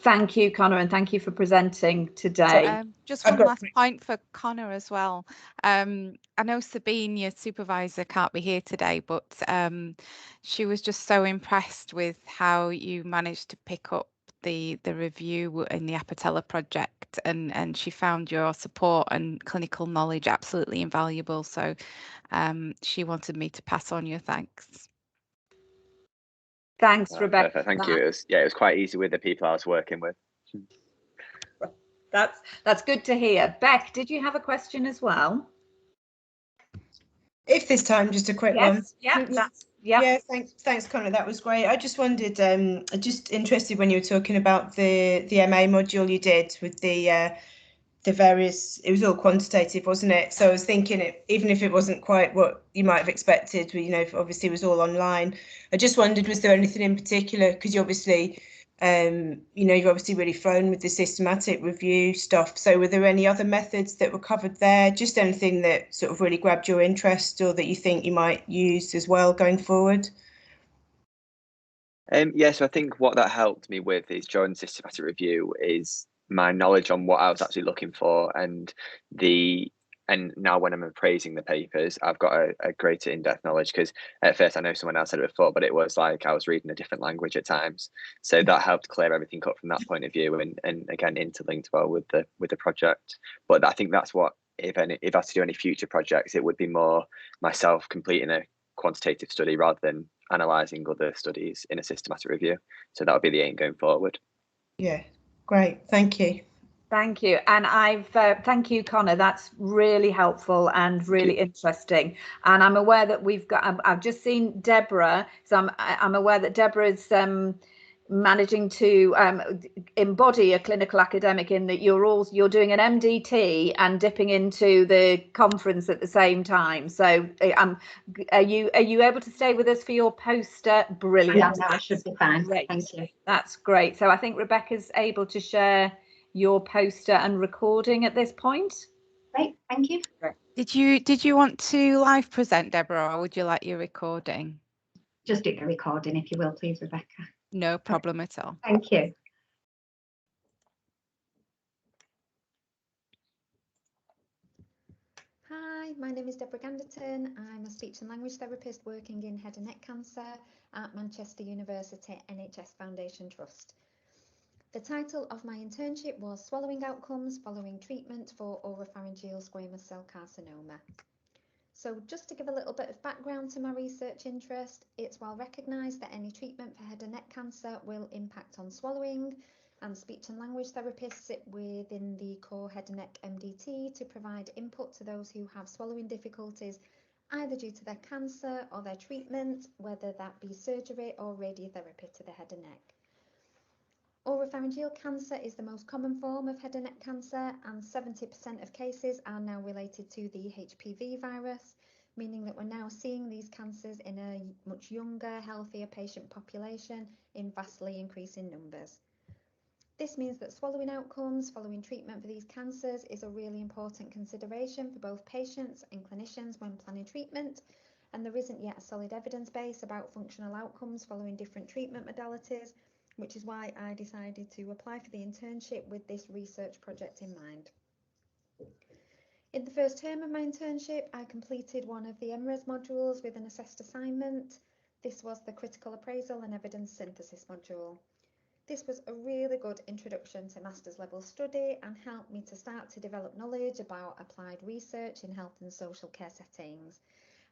Thank you, Connor, and thank you for presenting today. Just one last point for Connor as well. I know Sabine, your supervisor, can't be here today, but she was just so impressed with how you managed to pick up the review in the Apatella project, and she found your support and clinical knowledge absolutely invaluable. So she wanted me to pass on your thanks. Thanks, Rebecca. Perfect. Thank you. It was quite easy with the people I was working with. That's good to hear. Beck, did you have a question as well? If this time, just a quick one. Yeah, thanks, Connor. That was great. I just wondered, just interested when you were talking about the MA module you did with the various, it was all quantitative, wasn't it? So I was thinking, even if it wasn't quite what you might have expected, you know, obviously it was all online. I just wondered, was there anything in particular? Because you obviously, you know, you've obviously really flown with the systematic review stuff. So were there any other methods that were covered there? Just anything that sort of really grabbed your interest or that you think you might use as well going forward? Yeah, so I think what that helped me with is during systematic review is my knowledge on what I was actually looking for, and now when I'm appraising the papers, I've got a greater in-depth knowledge, because at first I know someone else said it before, but it was like I was reading a different language at times. So that helped clear everything up from that point of view, and again interlinked well with the project. But I think that's what, if I had to do any future projects, it would be more myself completing a quantitative study rather than analysing other studies in a systematic review. So that would be the aim going forward. Yeah, great. Thank you. Thank you. And thank you, Connor. That's really helpful and really interesting. And I'm aware that I've just seen Deborah. So I'm aware that Deborah's managing to embody a clinical academic in that you're doing an MDT and dipping into the conference at the same time. So are you able to stay with us for your poster? Brilliant. Yeah, no, I should be fine. Great. Thank you. That's great. So I think Rebecca's able to share your poster and recording at this point. Great, thank you. Did you want to live present, Deborah, or would you like your recording? Just do the recording if you will, please, Rebecca. No problem at all. Thank you. Hi, my name is Deborah Ganderton. I'm a speech and language therapist working in head and neck cancer at Manchester University NHS Foundation Trust. The title of my internship was Swallowing Outcomes Following Treatment for Oropharyngeal Squamous Cell Carcinoma. So just to give a little bit of background to my research interest, it's well recognised that any treatment for head and neck cancer will impact on swallowing, and speech and language therapists sit within the core head and neck MDT to provide input to those who have swallowing difficulties, either due to their cancer or their treatment, whether that be surgery or radiotherapy to the head and neck. Oropharyngeal cancer is the most common form of head and neck cancer, and 70% of cases are now related to the HPV virus, meaning that we're now seeing these cancers in a much younger, healthier patient population in vastly increasing numbers. This means that swallowing outcomes following treatment for these cancers is a really important consideration for both patients and clinicians when planning treatment, and there isn't yet a solid evidence base about functional outcomes following different treatment modalities, which is why I decided to apply for the internship with this research project in mind. In the first term of my internship, I completed one of the MRES modules with an assessed assignment. This was the Critical Appraisal and Evidence Synthesis module. This was a really good introduction to master's level study and helped me to start to develop knowledge about applied research in health and social care settings.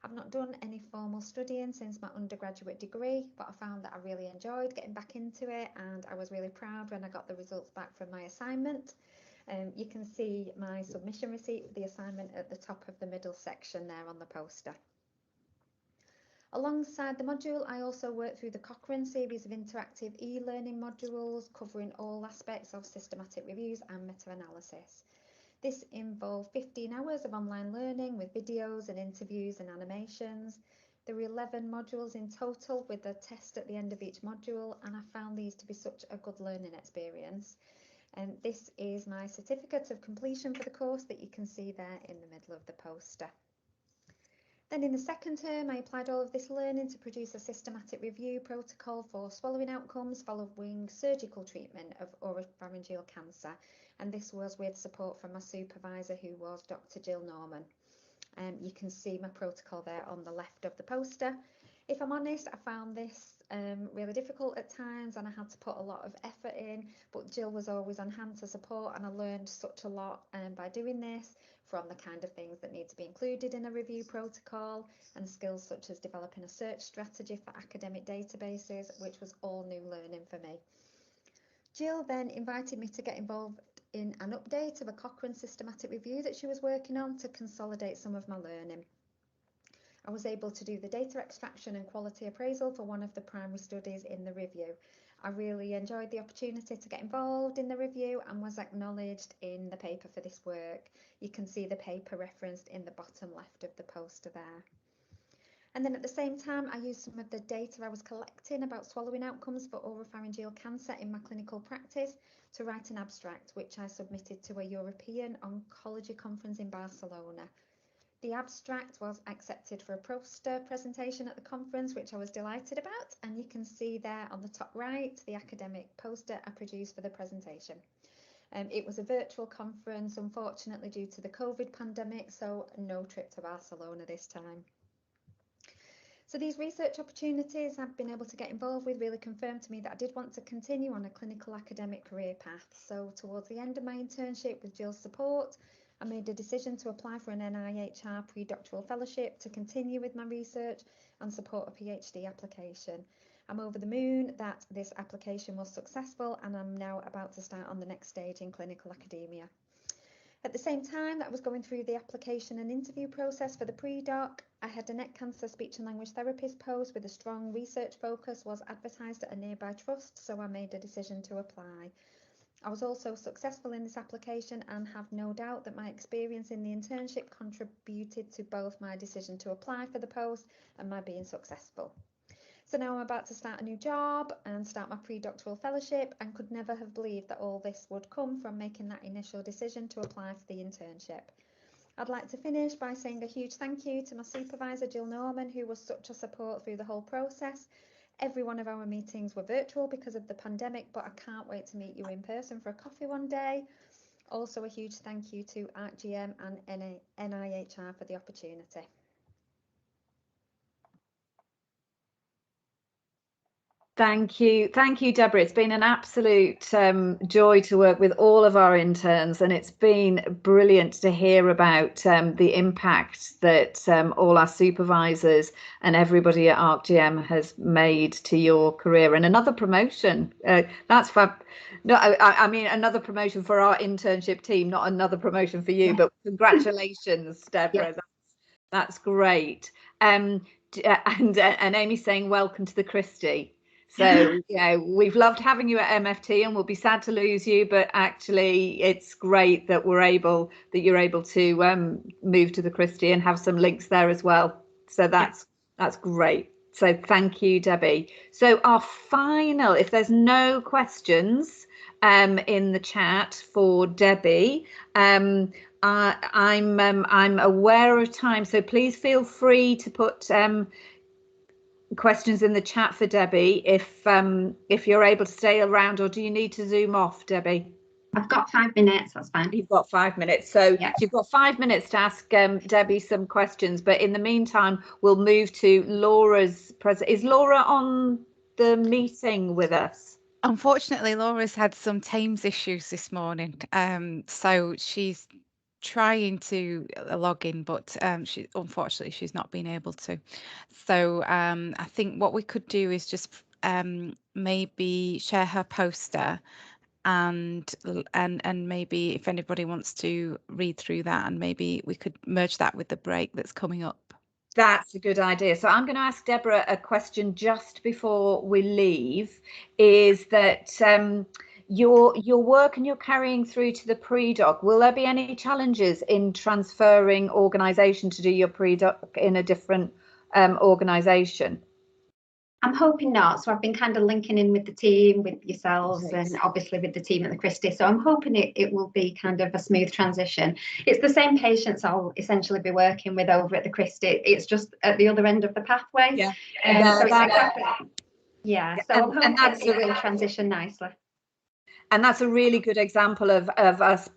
I've not done any formal studying since my undergraduate degree, but I found that I really enjoyed getting back into it, and I was really proud when I got the results back from my assignment. You can see my submission receipt for the assignment at the top of the middle section there on the poster. Alongside the module, I also worked through the Cochrane series of interactive e-learning modules covering all aspects of systematic reviews and meta-analysis. This involved 15 hours of online learning with videos and interviews and animations. There were 11 modules in total with a test at the end of each module, and I found these to be such a good learning experience. And this is my certificate of completion for the course that you can see there in the middle of the poster. Then in the second term, I applied all of this learning to produce a systematic review protocol for swallowing outcomes following surgical treatment of oropharyngeal cancer. And this was with support from my supervisor, who was Dr. Jill Norman. You can see my protocol there on the left of the poster. If I'm honest, I found this really difficult at times, and I had to put a lot of effort in, but Jill was always on hand to support, and I learned such a lot by doing this, from the kind of things that need to be included in a review protocol, and skills such as developing a search strategy for academic databases, which was all new learning for me. Jill then invited me to get involved in an update of a Cochrane systematic review that she was working on to consolidate some of my learning. I was able to do the data extraction and quality appraisal for one of the primary studies in the review. I really enjoyed the opportunity to get involved in the review and was acknowledged in the paper for this work. You can see the paper referenced in the bottom left of the poster there. And then at the same time, I used some of the data I was collecting about swallowing outcomes for oropharyngeal cancer in my clinical practice to write an abstract, which I submitted to a European Oncology conference in Barcelona. The abstract was accepted for a poster presentation at the conference, which I was delighted about, and you can see there on the top right the academic poster I produced for the presentation. It was a virtual conference, unfortunately due to the COVID pandemic, so no trip to Barcelona this time. So these research opportunities I've been able to get involved with really confirmed to me that I did want to continue on a clinical academic career path. So towards the end of my internship, with Jill's support, I made a decision to apply for an NIHR pre-doctoral fellowship to continue with my research and support a PhD application. I'm over the moon that this application was successful, and I'm now about to start on the next stage in clinical academia. At the same time that I was going through the application and interview process for the pre-doc, a head and neck cancer speech and language therapist post with a strong research focus was advertised at a nearby trust, so I made a decision to apply. I was also successful in this application and have no doubt that my experience in the internship contributed to both my decision to apply for the post and my being successful. So now I'm about to start a new job and start my pre-doctoral fellowship, and could never have believed that all this would come from making that initial decision to apply for the internship. I'd like to finish by saying a huge thank you to my supervisor, Jill Norman, who was such a support through the whole process. Every one of our meetings were virtual because of the pandemic, but I can't wait to meet you in person for a coffee one day. Also a huge thank you to ArcGM and NIHR for the opportunity. Thank you, Deborah. It's been an absolute joy to work with all of our interns, and it's been brilliant to hear about the impact that all our supervisors and everybody at ArcGM has made to your career. And another promotion, that's fab. No, I mean another promotion for our internship team, not another promotion for you, yeah. But congratulations, Deborah. Yeah. That's great. And Amy's saying welcome to the Christie. So, you know, we've loved having you at MFT, and we'll be sad to lose you, but actually it's great that you're able to move to the Christie and have some links there as well. So that's great. So thank you, Debbie. So our final, if there's no questions in the chat for Debbie, I'm aware of time, so please feel free to put questions in the chat for Debbie if you're able to stay around, or do you need to zoom off, Debbie? I've got 5 minutes, that's fine. You've got 5 minutes, so yeah. You've got 5 minutes to ask Debbie some questions, but in the meantime we'll move to Laura's Is Laura on the meeting with us? Unfortunately, Laura's had some Teams issues this morning, so she's trying to log in, but unfortunately she's not been able to. So I think what we could do is just maybe share her poster, and maybe if anybody wants to read through that, and maybe we could merge that with the break that's coming up. That's a good idea. So I'm going to ask Deborah a question just before we leave, is that your work and you're carrying through to the pre-doc, will there be any challenges in transferring organisation to do your pre-doc in a different organisation? I'm hoping not. So I've been kind of linking in with the team, with yourselves, and obviously with the team at the Christie. So I'm hoping it will be kind of a smooth transition. It's the same patients I'll essentially be working with over at the Christie. It's just at the other end of the pathway. Yeah. So it's exactly. Yeah. So I'm hoping it will transition nicely. And that's a really good example of us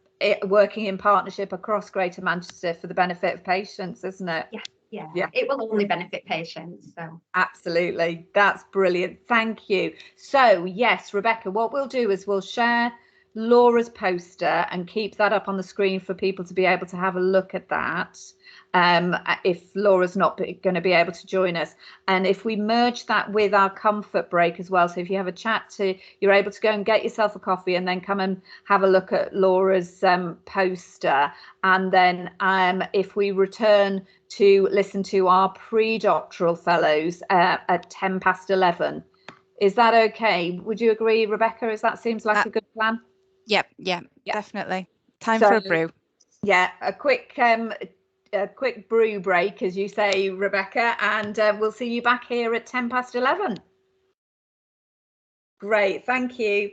working in partnership across Greater Manchester for the benefit of patients, isn't it? Yeah. Yeah, it will only benefit patients. So absolutely, that's brilliant. Thank you. So yes, Rebecca, what we'll do is we'll share Laura's poster and keep that up on the screen for people to be able to have a look at that. If Laura's not going to be able to join us, and if we merge that with our comfort break as well, so if you have a chat you're able to go and get yourself a coffee and then come and have a look at Laura's poster, and then if we return to listen to our pre-doctoral fellows at 11:10. Is that okay? Would you agree, Rebecca? That seems like a good plan? Yep, definitely. Time for a brew. Yeah, a quick brew break, as you say, Rebecca, and we'll see you back here at 11:10. Great, thank you.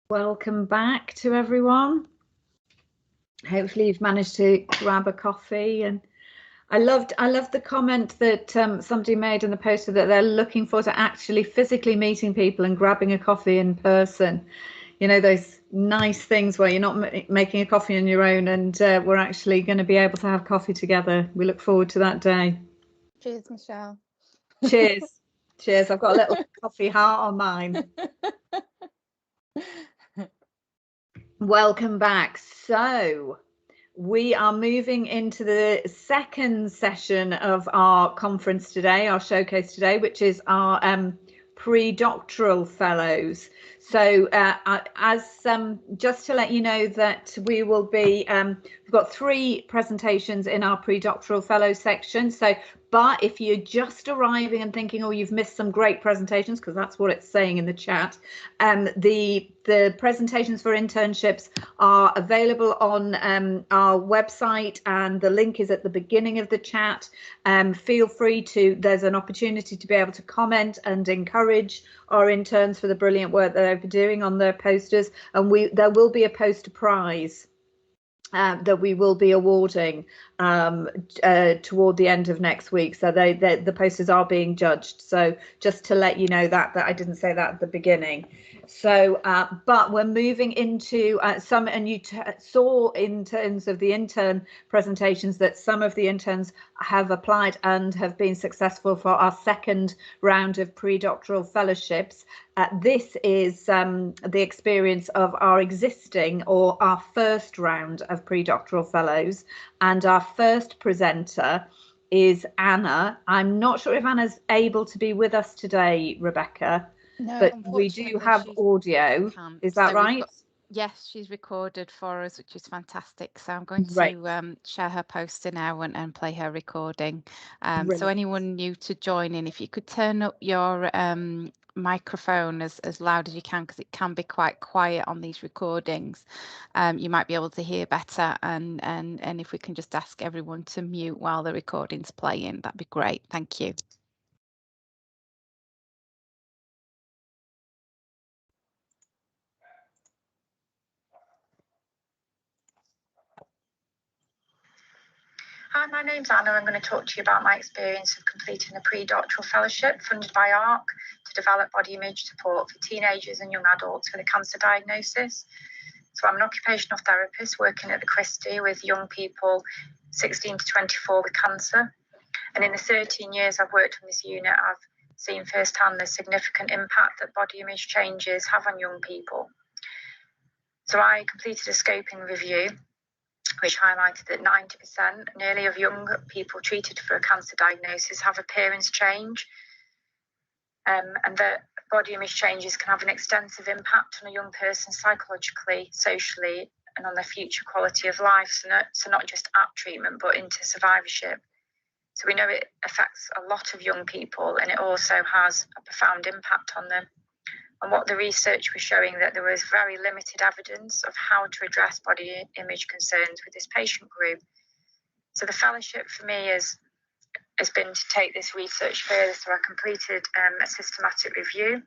Welcome back to everyone. Hopefully you've managed to grab a coffee, and I loved the comment that somebody made in the poster that they're looking forward to actually physically meeting people and grabbing a coffee in person. You know, those nice things where you're not making a coffee on your own, and we're actually going to be able to have coffee together. We look forward to that day. Cheers, Michelle. Cheers. Cheers. I've got a little coffee heart on mine. Welcome back. So we are moving into the second session of our conference today, our showcase today, which is our pre-doctoral fellows. So just to let you know that we will be, we've got 3 presentations in our pre-doctoral fellow section. So, but if you're just arriving and thinking, oh, you've missed some great presentations, because that's what it's saying in the chat, the presentations for internships are available on our website, and the link is at the beginning of the chat. Feel free to, there's an opportunity to be able to comment and encourage our interns for the brilliant work that they're doing on their posters, and there will be a poster prize that we will be awarding toward the end of next week. So the posters are being judged. So just to let you know that I didn't say that at the beginning. So, but we're moving into some, and you saw in terms of the intern presentations that some of the interns have applied and have been successful for our second round of pre-doctoral fellowships. This is the experience of our existing, or our first round of pre-doctoral fellows, and our first presenter is Anna. I'm not sure if Anna's able to be with us today, Rebecca. No, but we do have audio. Is that right? Yes, she's recorded for us, which is fantastic. So I'm going Right. to share her poster now and play her recording. So Brilliant. anyone new to join in, if you could turn up your microphone as loud as you can, because it can be quite quiet on these recordings, you might be able to hear better. And if we can just ask everyone to mute while the recording's playing, that'd be great. Thank you. Hi, my name's Anna. I'm going to talk to you about my experience of completing a pre-doctoral fellowship funded by ARC to develop body image support for teenagers and young adults with a cancer diagnosis. So I'm an occupational therapist working at the Christie with young people 16 to 24 with cancer. And in the 13 years I've worked on this unit, I've seen firsthand the significant impact that body image changes have on young people. So I completed a scoping review which highlighted that 90% nearly of young people treated for a cancer diagnosis have appearance change, and that body image changes can have an extensive impact on a young person psychologically, socially, and on their future quality of life. So not just at treatment, but into survivorship. So we know it affects a lot of young people, and it also has a profound impact on them. And what the research was showing, that there was very limited evidence of how to address body image concerns with this patient group. So the fellowship for me has been to take this research further. So I completed a systematic review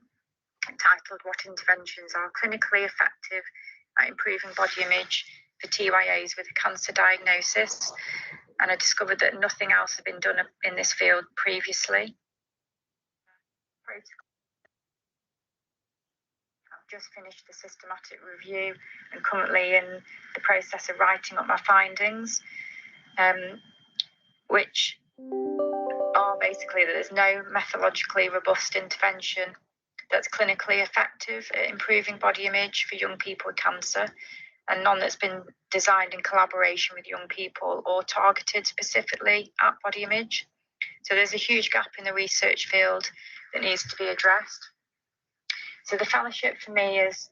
titled "What Interventions Are Clinically Effective at Improving Body Image for TYAs with a Cancer Diagnosis," and I discovered that nothing else had been done in this field previously. Just finished the systematic review and currently in the process of writing up my findings, which are basically that there's no methodologically robust intervention that's clinically effective at improving body image for young people with cancer, and none that's been designed in collaboration with young people or targeted specifically at body image. So there's a huge gap in the research field that needs to be addressed. So the fellowship for me has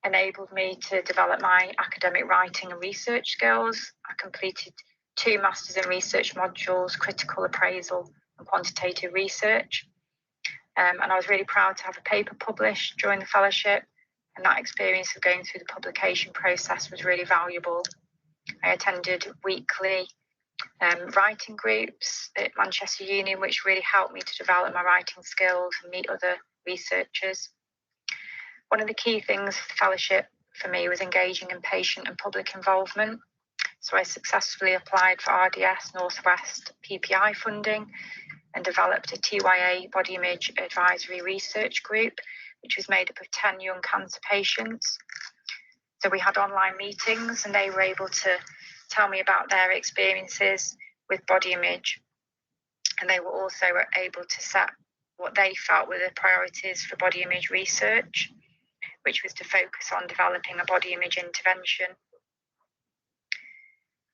enabled me to develop my academic writing and research skills. I completed 2 Masters in Research modules, critical appraisal and quantitative research. And I was really proud to have a paper published during the fellowship, and that experience of going through the publication process was really valuable. I attended weekly writing groups at Manchester Uni, which really helped me to develop my writing skills and meet other researchers. One of the key things the fellowship for me was engaging in patient and public involvement. So I successfully applied for RDS Northwest PPI funding and developed a TYA body image advisory research group, which was made up of 10 young cancer patients. So we had online meetings and they were able to tell me about their experiences with body image. And they were also able to set what they felt were the priorities for body image research, which was to focus on developing a body image intervention.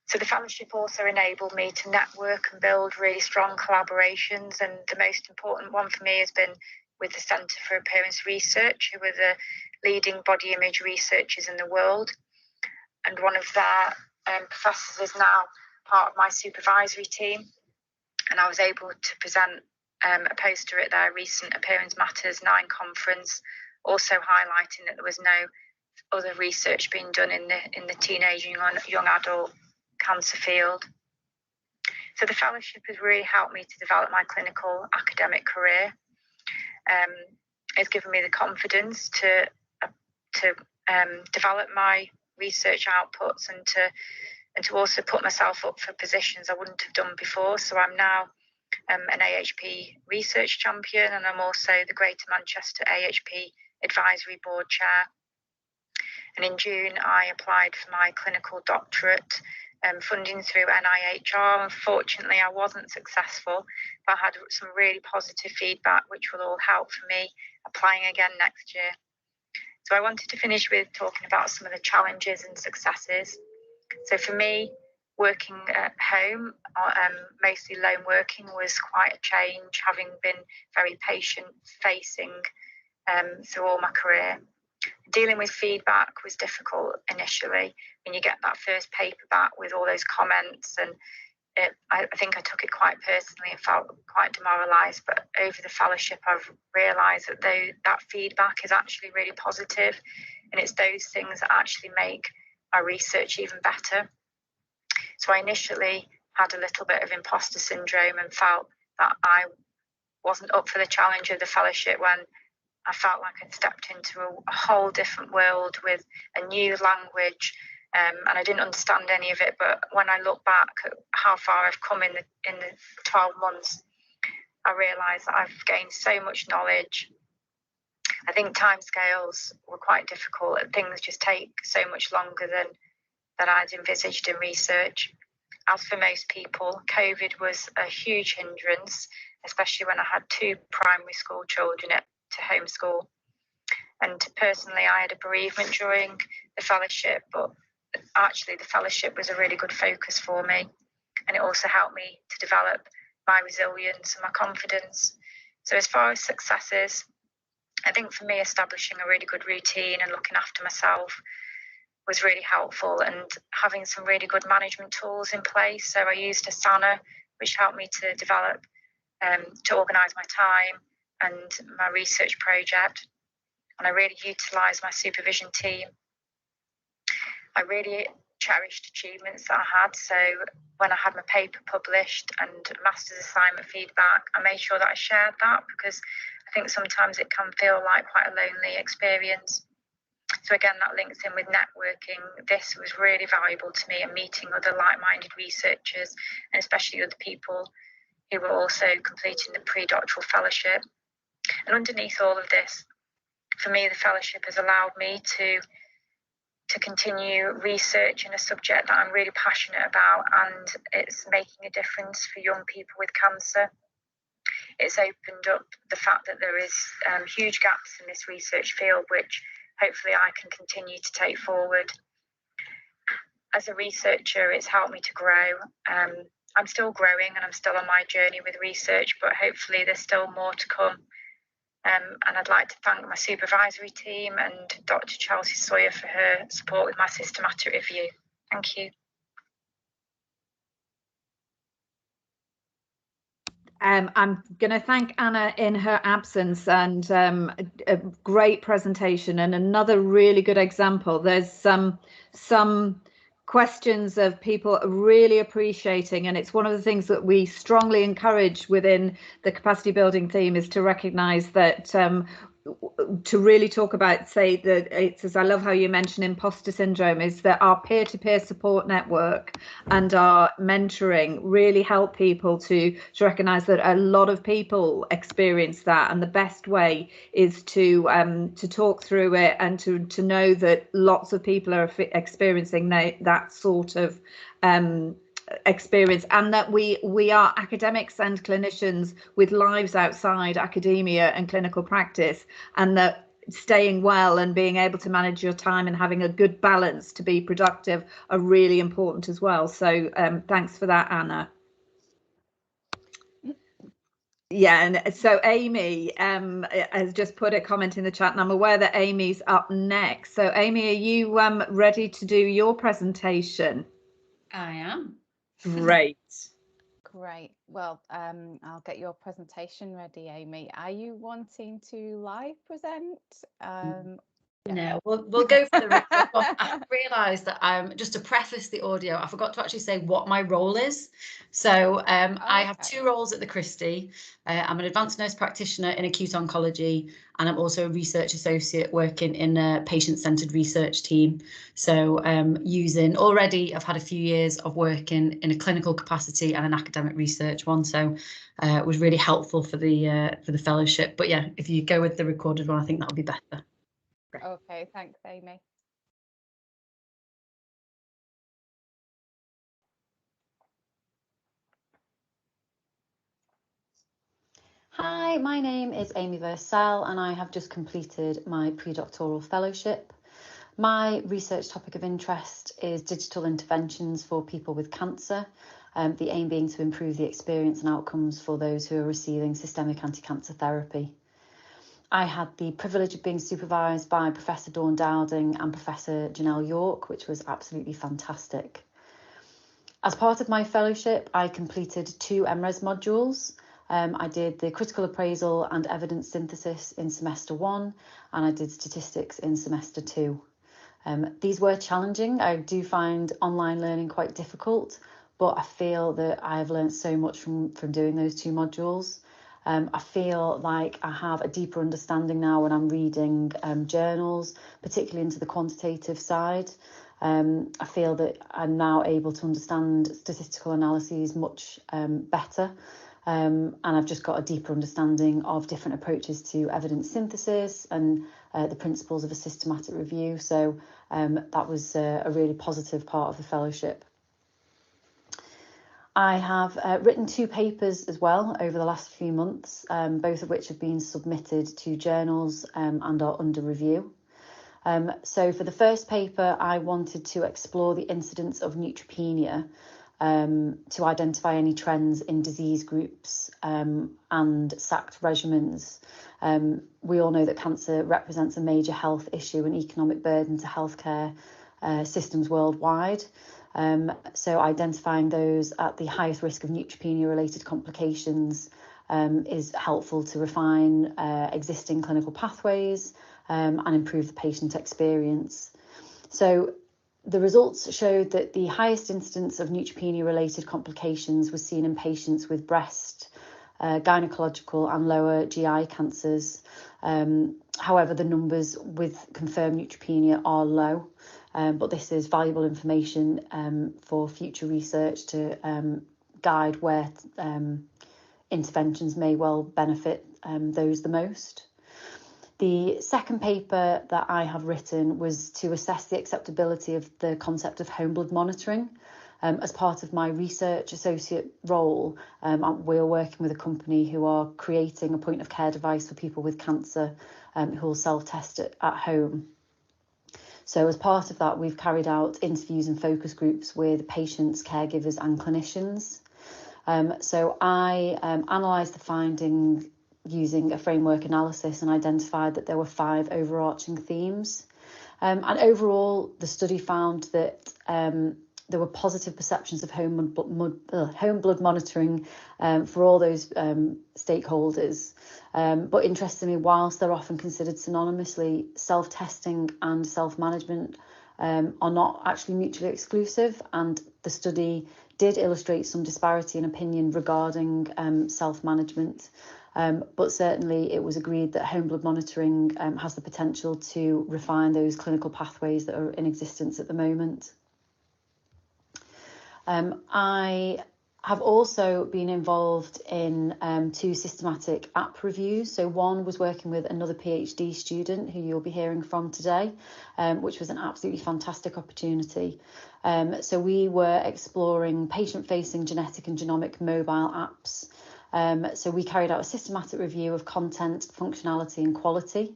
So the fellowship also enabled me to network and build really strong collaborations. And the most important one for me has been with the Centre for Appearance Research, who are the leading body image researchers in the world. And one of their professors is now part of my supervisory team. And I was able to present a poster at their recent Appearance Matters 9 conference, also highlighting that there was no other research being done in the teenage and young adult cancer field. So the fellowship has really helped me to develop my clinical academic career. It's given me the confidence to develop my research outputs and to also put myself up for positions I wouldn't have done before. So I'm now an AHP research champion, and I'm also the Greater Manchester AHP Advisory Board Chair. And in June, I applied for my clinical doctorate funding through NIHR. Unfortunately, I wasn't successful, but I had some really positive feedback, which will all help for me applying again next year. So I wanted to finish with talking about some of the challenges and successes. So for me, working at home, mostly lone working, was quite a change, having been very patient-facing through all my career. Dealing with feedback was difficult initially when you get that first paper back with all those comments, and I think I took it quite personally and felt quite demoralised. But over the fellowship, I've realised that that feedback is actually really positive, and it's those things that actually make my research even better. So I initially had a little bit of imposter syndrome and felt that I wasn't up for the challenge of the fellowship, when I felt like I'd stepped into a whole different world with a new language, and I didn't understand any of it. But when I look back at how far I've come in the 12 months, I realised that I've gained so much knowledge. I think timescales were quite difficult, and things just take so much longer than I'd envisaged in research. As for most people, COVID was a huge hindrance, especially when I had 2 primary school children to homeschool. And personally, I had a bereavement during the fellowship, but actually the fellowship was a really good focus for me. And it also helped me to develop my resilience and my confidence. So as far as successes, I think for me, establishing a really good routine and looking after myself was really helpful, and having some really good management tools in place. So I used Asana, which helped me to develop, to organise my time and my research project. And I really utilised my supervision team. I really cherished achievements that I had. So when I had my paper published and master's assignment feedback, I made sure that I shared that, because I think sometimes it can feel like quite a lonely experience. So again, that links in with networking. This was really valuable to me, and meeting other like-minded researchers, and especially other people who were also completing the pre-doctoral fellowship. And underneath all of this, for me, the fellowship has allowed me to continue research in a subject that I'm really passionate about, and it's making a difference for young people with cancer. It's opened up the fact that there is huge gaps in this research field, which hopefully I can continue to take forward. As a researcher, it's helped me to grow. I'm still growing, and I'm still on my journey with research, but hopefully there's still more to come. And I'd like to thank my supervisory team and Dr. Chelsea Sawyer for her support with my systematic review. Thank you. I'm going to thank Anna in her absence, and a great presentation and another really good example. There's some questions of people really appreciating, and it's one of the things that we strongly encourage within the capacity building theme, is to recognise that to really talk about, say, that it's, as I love how you mention imposter syndrome, is that our peer-to-peer support network and our mentoring really help people to recognize that a lot of people experience that, and the best way is to talk through it and to know that lots of people are experiencing that sort of experience, and that we are academics and clinicians with lives outside academia and clinical practice, and that staying well and being able to manage your time and having a good balance to be productive are really important as well. So thanks for that, Anna. Yeah, and so Amy has just put a comment in the chat, and I'm aware that Amy's up next. So Amy, are you ready to do your presentation? I am. Great. Great. Well, I'll get your presentation ready, Amy. Are you wanting to live present? No, we'll go for the record one. I realised that just to preface the audio, I forgot to actually say what my role is. So I have two roles at the Christie. I'm an advanced nurse practitioner in acute oncology, and I'm also a research associate working in a patient-centred research team. So already I've had a few years of working in a clinical capacity and an academic research one. So it was really helpful for the fellowship. But yeah, if you go with the recorded one, I think that'll be better. Okay, thanks, Amy. Hi, my name is Amy Versell, and I have just completed my predoctoral fellowship. My research topic of interest is digital interventions for people with cancer, the aim being to improve the experience and outcomes for those who are receiving systemic anti-cancer therapy. I had the privilege of being supervised by Professor Dawn Dowding and Professor Janelle York, which was absolutely fantastic. As part of my fellowship, I completed 2 MRes modules. I did the critical appraisal and evidence synthesis in semester 1, and I did statistics in semester 2. These were challenging. I do find online learning quite difficult, but I feel that I have learned so much from doing those 2 modules. I feel like I have a deeper understanding now when I'm reading journals, particularly into the quantitative side. I feel that I'm now able to understand statistical analyses much better. And I've just got a deeper understanding of different approaches to evidence synthesis and the principles of a systematic review. So that was a really positive part of the fellowship. I have written 2 papers as well over the last few months, both of which have been submitted to journals and are under review. So for the first paper, I wanted to explore the incidence of neutropenia to identify any trends in disease groups and SACT regimens. We all know that cancer represents a major health issue and economic burden to healthcare systems worldwide. So identifying those at the highest risk of neutropenia-related complications is helpful to refine existing clinical pathways and improve the patient experience. So the results showed that the highest incidence of neutropenia-related complications was seen in patients with breast, gynecological and lower GI cancers. However, the numbers with confirmed neutropenia are low. But this is valuable information for future research to guide where interventions may well benefit those the most. The second paper that I have written was to assess the acceptability of the concept of home blood monitoring. As part of my research associate role, we're working with a company who are creating a point of care device for people with cancer who will self-test it at home. So as part of that, we've carried out interviews and focus groups with patients, caregivers and clinicians. So I analysed the findings using a framework analysis and identified that there were 5 overarching themes. And overall, the study found that there were positive perceptions of home blood monitoring for all those stakeholders. But interestingly, whilst they're often considered synonymously, self-testing and self-management are not actually mutually exclusive, and the study did illustrate some disparity in opinion regarding self-management. But certainly it was agreed that home blood monitoring has the potential to refine those clinical pathways that are in existence at the moment. I have also been involved in 2 systematic app reviews. So one was working with another PhD student who you'll be hearing from today, which was an absolutely fantastic opportunity. So we were exploring patient-facing genetic and genomic mobile apps. So we carried out a systematic review of content, functionality and quality.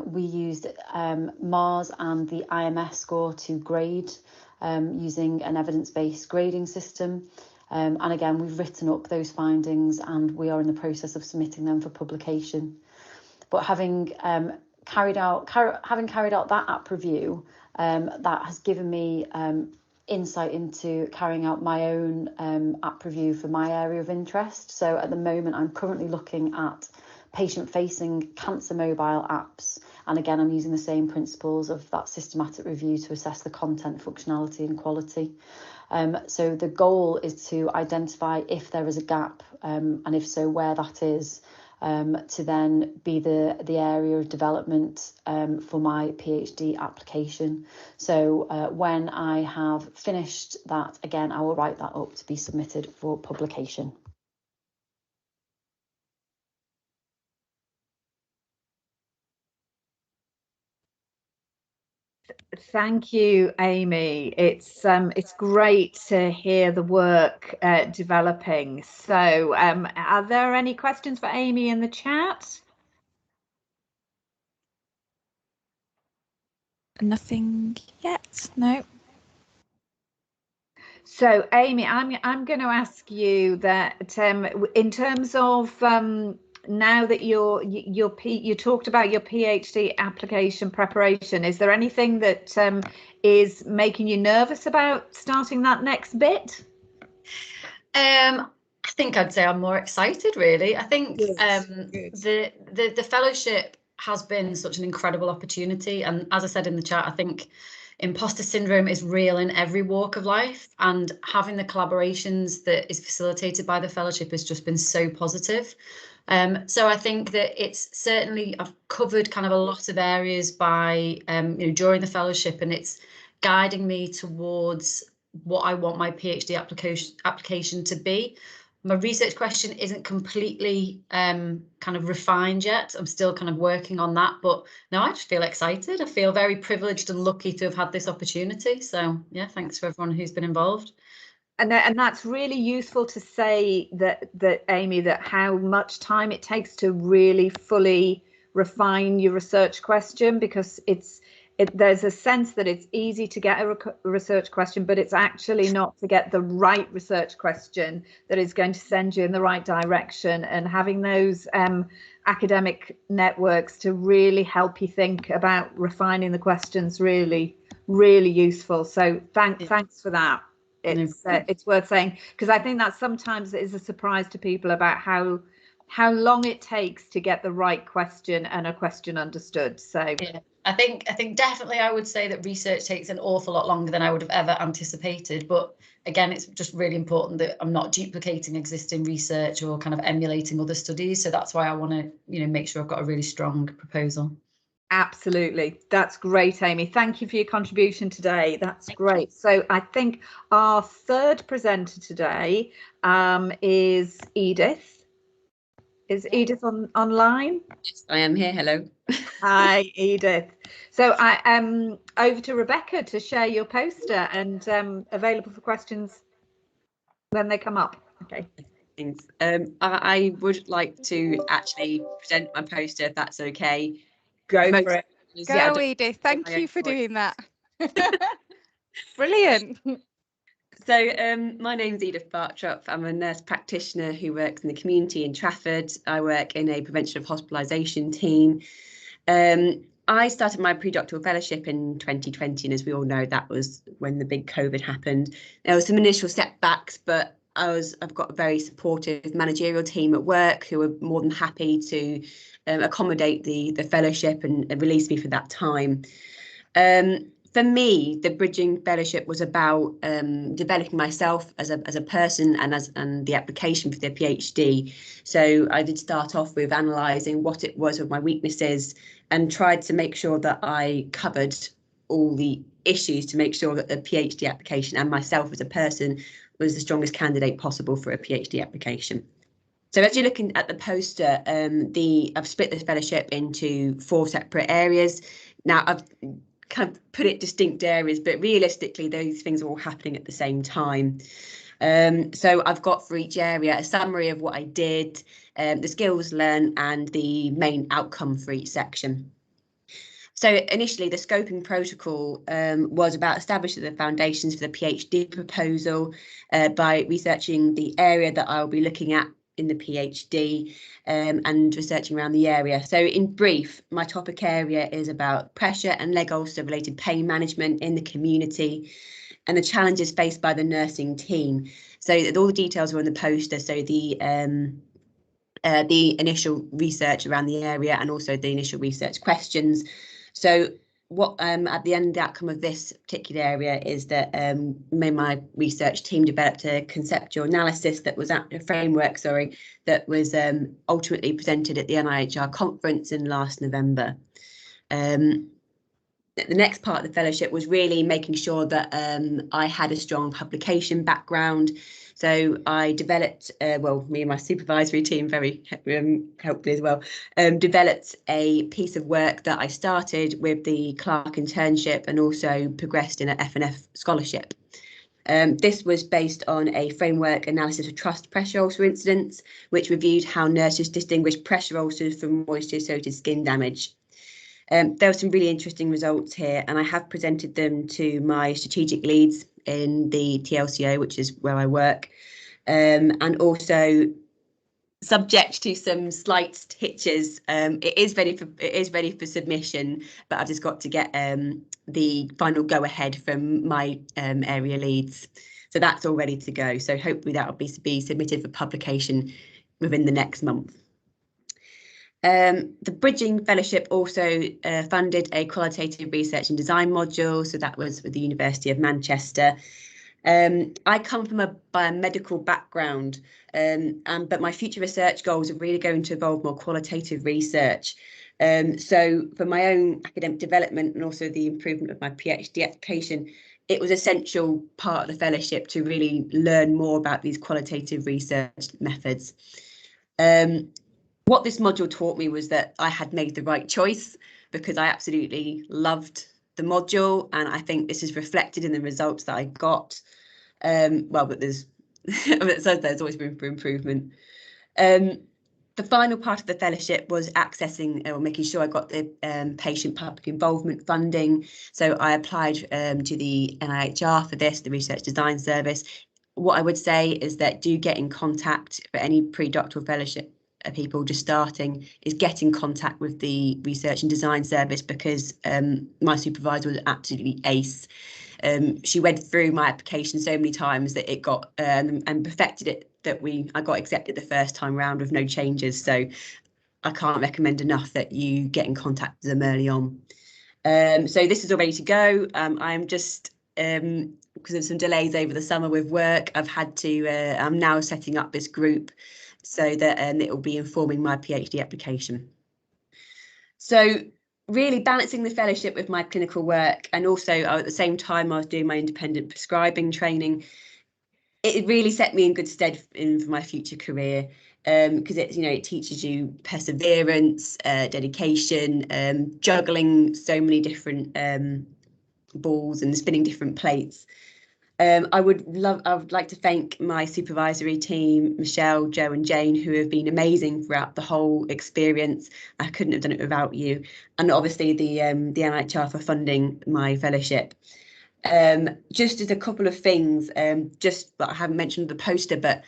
We used MARS and the IMS score to grade using an evidence-based grading system. And again, we've written up those findings and we are in the process of submitting them for publication. But having carried out that app review, that has given me insight into carrying out my own app review for my area of interest. So at the moment, I'm currently looking at patient-facing cancer mobile apps. And again, I'm using the same principles of that systematic review to assess the content, functionality and quality. So the goal is to identify if there is a gap, and if so, where that is, to then be the area of development for my PhD application. So when I have finished that, again, I will write that up to be submitted for publication. Thank you, Amy. It's great to hear the work developing. So are there any questions for Amy in the chat? Nothing yet, no. So Amy, I'm going to ask you that in terms of now that you talked about your PhD application preparation, is there anything that is making you nervous about starting that next bit? I think I'd say I'm more excited, really. I think the fellowship has been such an incredible opportunity, and as I said in the chat, I think imposter syndrome is real in every walk of life, and having the collaborations that is facilitated by the fellowship has just been so positive. So I think that it's certainly, I've covered kind of a lot of areas by during the fellowship, and it's guiding me towards what I want my PhD application to be. My research question isn't completely kind of refined yet. I'm still kind of working on that, but no, I just feel excited. I feel very privileged and lucky to have had this opportunity. So yeah, thanks for everyone who's been involved. And that's really useful to say that Amy, that how much time it takes to really fully refine your research question, because there's a sense that it's easy to get a research question, but it's actually not to get the right research question that is going to send you in the right direction. And having those academic networks to really help you think about refining the questions, really, really useful. So thanks for that. It's worth saying, because I think that sometimes is a surprise to people about how long it takes to get the right question and a question understood. So yeah, I think definitely I would say that research takes an awful lot longer than I would have ever anticipated. But again, it's just really important that I'm not duplicating existing research or kind of emulating other studies. So that's why I want to, make sure I've got a really strong proposal. Absolutely. That's great, Amy. Thank you for your contribution today. That's great. So I think our third presenter today is Edith. Is Edith online? Yes, I am here. Hello. Hi, Edith. So I am over to Rebecca to share your poster and available for questions when they come up. Okay. Thanks. I would like to actually present my poster, if that's okay. Go for it. Go, Edith. Thank you for doing that. Brilliant. So my name's Edith Bartrup. I'm a nurse practitioner who works in the community in Trafford. I work in a prevention of hospitalisation team. I started my pre-doctoral fellowship in 2020, and as we all know, that was when the big COVID happened. There were some initial setbacks, but I've got a very supportive managerial team at work who are more than happy to accommodate the fellowship and release me for that time. for me, the Bridging Fellowship was about developing myself as a person and the application for the PhD. So I did start off with analysing what it was of my weaknesses and tried to make sure that I covered all the issues to make sure that the PhD application and myself as a person was the strongest candidate possible for a PhD application. So as you're looking at the poster, I've split this fellowship into 4 separate areas. Now I've kind of put it distinct areas, but realistically those things are all happening at the same time. So I've got for each area a summary of what I did, the skills learned and the main outcome for each section. So initially the scoping protocol was about establishing the foundations for the PhD proposal by researching the area that I'll be looking at in the PhD and researching around the area. So in brief, my topic area is about pressure and leg ulcer related pain management in the community and the challenges faced by the nursing team. So all the details are on the poster. So the initial research around the area and also the initial research questions. So what at the end, the outcome of this particular area is that my research team developed a conceptual analysis that was a framework, sorry, that was ultimately presented at the NIHR conference in last November. The next part of the fellowship was really making sure that I had a strong publication background. So I developed, well, me and my supervisory team very helpfully as well, developed a piece of work that I started with the Clark internship and also progressed in an F&F scholarship. This was based on a framework analysis of trust pressure ulcer incidents, which reviewed how nurses distinguish pressure ulcers from moisture-associated skin damage. There were some really interesting results here, and I have presented them to my strategic leads in the TLCO, which is where I work, and also subject to some slight hitches. It is ready for submission, but I've just got to get the final go ahead from my area leads. So that's all ready to go. So hopefully that will be submitted for publication within the next month. The Bridging Fellowship also funded a qualitative research and design module, so that was with the University of Manchester. I come from a biomedical background, but my future research goals are really going to involve more qualitative research. So for my own academic development and also the improvement of my PhD application, it was an essential part of the fellowship to really learn more about these qualitative research methods. What this module taught me was that I had made the right choice because I absolutely loved the module, and I think this is reflected in the results that I got. Well, but there's always room for improvement. The final part of the fellowship was accessing or making sure I got the patient public involvement funding. So I applied to the NIHR for this, the Research Design Service. What I would say is that do get in contact for any pre-doctoral fellowship people just starting, is get in contact with the Research and Design Service, because my supervisor was absolutely ace. She went through my application so many times that it got and perfected it, that I got accepted the first time round with no changes. So I can't recommend enough that you get in contact with them early on. So this is all ready to go. I'm just because of some delays over the summer with work, I've had to I'm now setting up this group so that it will be informing my PhD application. So really balancing the fellowship with my clinical work, and also at the same time I was doing my independent prescribing training. It really set me in good stead for my future career, because it teaches you perseverance, dedication, juggling so many different balls and spinning different plates. I would like to thank my supervisory team, Michelle, Joe and Jane, who have been amazing throughout the whole experience. I couldn't have done it without you. And obviously the NIHR for funding my fellowship. Just as a couple of things, just that I haven't mentioned the poster, but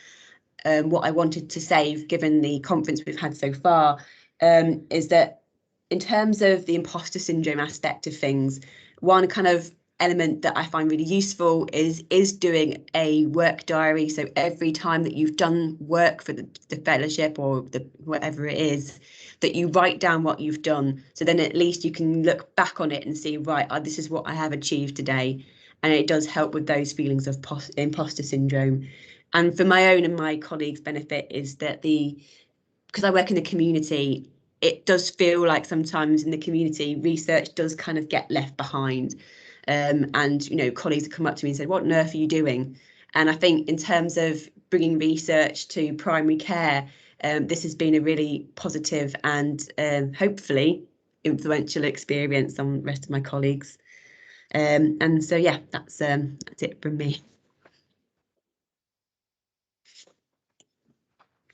what I wanted to say, given the conference we've had so far, is that in terms of the imposter syndrome aspect of things, one kind of element that I find really useful is doing a work diary. So every time that you've done work for the fellowship or whatever it is, that you write down what you've done. So then at least you can look back on it and see, right, this is what I have achieved today. And it does help with those feelings of imposter syndrome. And for my own and my colleagues' benefit is that because I work in the community, it does feel like sometimes in the community research does kind of get left behind. And, you know, colleagues come up to me and say, what on earth are you doing? And I think in terms of bringing research to primary care, this has been a really positive and hopefully influential experience on the rest of my colleagues. And so, yeah, that's it from me.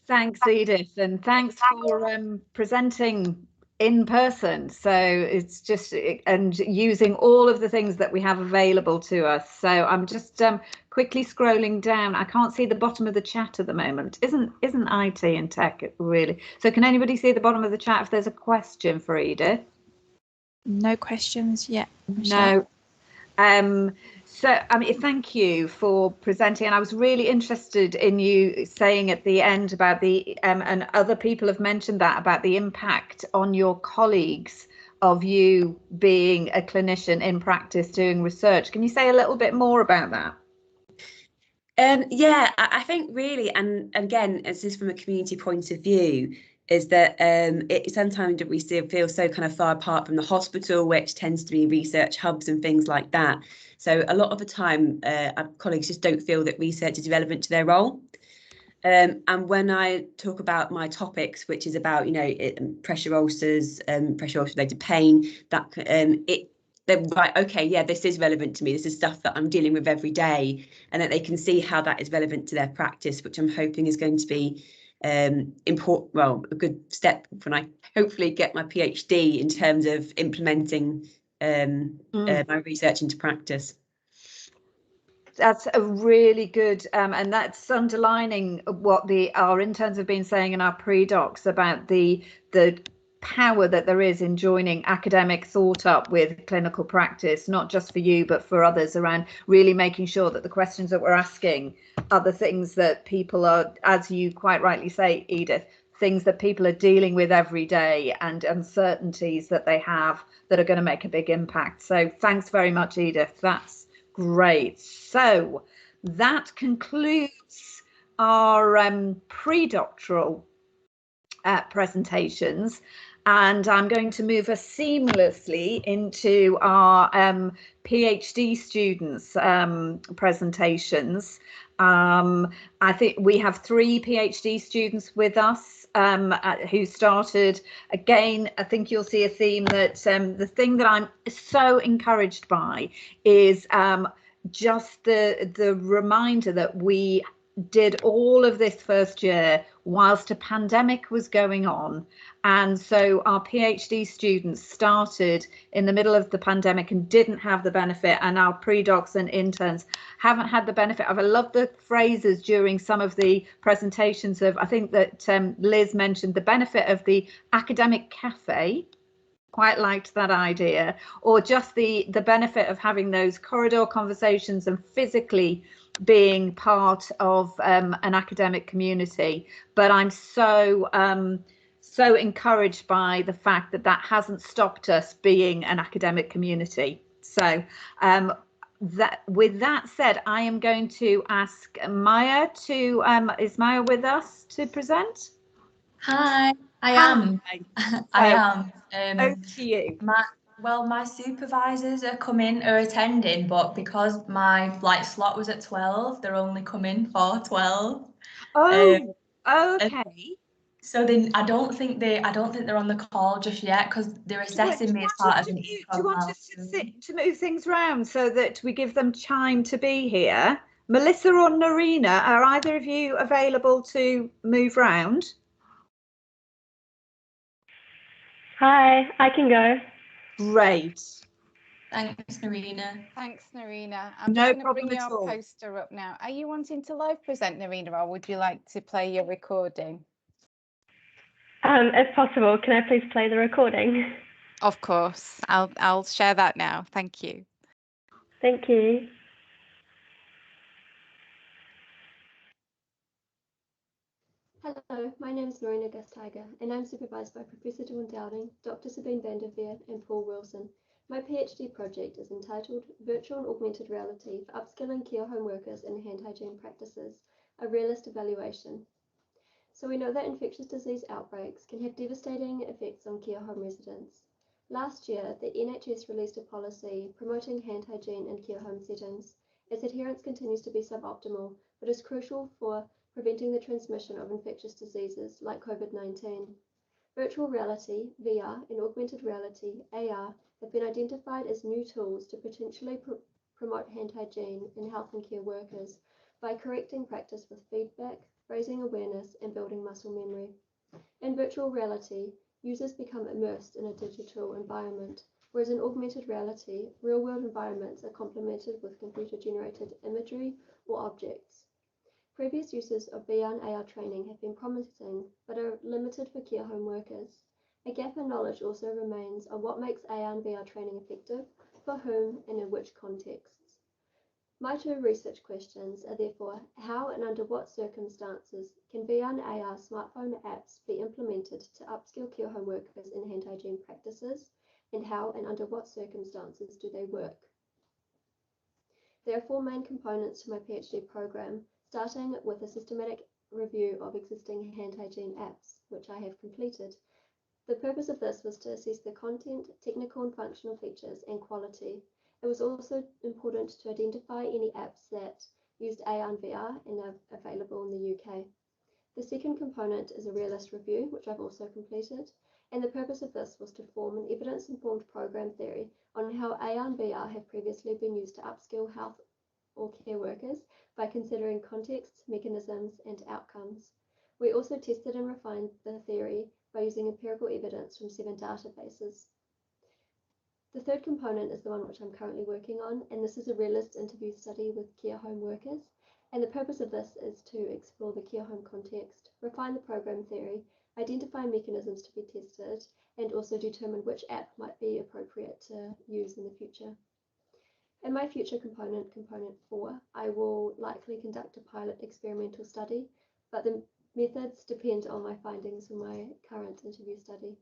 Thanks, Edith, and thanks for presenting in person. So it's just, and using all of the things that we have available to us. So I'm just quickly scrolling down. I can't see the bottom of the chat at the moment. Isn't IT and tech really? So can anybody see the bottom of the chat if there's a question for Edith? No questions yet, Michelle. No. So, I mean, thank you for presenting. And I was really interested in you saying at the end about the, and other people have mentioned that, about the impact on your colleagues of you being a clinician in practice doing research. Can you say a little bit more about that? Yeah, I think really, and again, as this from a community point of view, is that sometimes we still feel so kind of far apart from the hospital, which tends to be research hubs and things like that. So a lot of the time, our colleagues just don't feel that research is relevant to their role. And when I talk about my topics, which is about, you know, pressure ulcers, pressure ulcer related pain, that they're right, okay, yeah, this is relevant to me. This is stuff that I'm dealing with every day, and that they can see how that is relevant to their practice, which I'm hoping is going to be important. Well, a good step when I hopefully get my PhD in terms of implementing my research into practice. That's a really good, and that's underlining what our interns have been saying in our pre-docs about the power that there is in joining academic thought up with clinical practice, not just for you, but for others, around really making sure that the questions that we're asking are the things that people are, as you quite rightly say, Edith, things that people are dealing with every day and uncertainties that they have that are going to make a big impact. So thanks very much, Edith. That's great. So that concludes our pre-doctoral presentations, and I'm going to move us seamlessly into our PhD students presentations. I think we have 3 PhD students with us who started. Again, I think you'll see a theme that the thing that I'm so encouraged by is just the reminder that we did all of this first year whilst a pandemic was going on. And so our PhD students started in the middle of the pandemic and didn't have the benefit, and our pre-docs and interns haven't had the benefit of. I love the phrases during some of the presentations of, I think that Liz mentioned the benefit of the academic cafe. Quite liked that idea, or just the benefit of having those corridor conversations and physically being part of an academic community. But I'm so encouraged by the fact that that hasn't stopped us being an academic community. So with that said, I am going to ask Maya to, is Maya with us to present? Hi, I am. I am. Over to you. My supervisors are attending, but because my flight slot was at 12, they're only coming for 12. Oh, okay. So then I don't think they're on the call just yet because they're assessing me as part of an Do you want us to move things around so that we give them time to be here? Melissa or Narina, are either of you available to move round? Hi, I can go. Great. Thanks, Narina. Thanks, Narina. I'm No just going to problem bring at your all. poster up now. Are you wanting to live present, Narina, or would you like to play your recording? If possible, can I please play the recording? Of course. I'll share that now. Thank you. Thank you. Hello, my name is Lorena Gastiger, and I'm supervised by Professor Dawn Dowding, Dr. Sabine van der Veer, and Paul Wilson. My PhD project is entitled Virtual and Augmented Reality for Upskilling Care Home Workers in Hand Hygiene Practices, a Realist Evaluation. So we know that infectious disease outbreaks can have devastating effects on care home residents. Last year, the NHS released a policy promoting hand hygiene in care home settings, as adherence continues to be suboptimal, but is crucial for preventing the transmission of infectious diseases like COVID-19. Virtual reality, VR, and augmented reality, AR, have been identified as new tools to potentially promote hand hygiene in health and care workers by correcting practice with feedback, raising awareness, and building muscle memory. In virtual reality, users become immersed in a digital environment, whereas in augmented reality, real-world environments are complemented with computer-generated imagery or objects. Previous uses of VR and AR training have been promising, but are limited for care home workers. A gap in knowledge also remains on what makes AR and VR training effective, for whom, and in which contexts. My two research questions are therefore, how and under what circumstances can VR and AR smartphone apps be implemented to upskill care home workers in hand hygiene practices, and how and under what circumstances do they work? There are four main components to my PhD program, starting with a systematic review of existing hand hygiene apps, which I have completed. The purpose of this was to assess the content, technical and functional features, and quality. It was also important to identify any apps that used AR and VR and are available in the UK. The second component is a realist review, which I've also completed, and the purpose of this was to form an evidence-informed program theory on how AR and VR have previously been used to upskill health or care workers by considering contexts, mechanisms, and outcomes. We also tested and refined the theory by using empirical evidence from 7 databases. The third component is the one which I'm currently working on, and this is a realist interview study with care home workers. And the purpose of this is to explore the care home context, refine the program theory, identify mechanisms to be tested, and also determine which app might be appropriate to use in the future. In my future component, component 4, I will likely conduct a pilot experimental study, but the methods depend on my findings from my current interview study.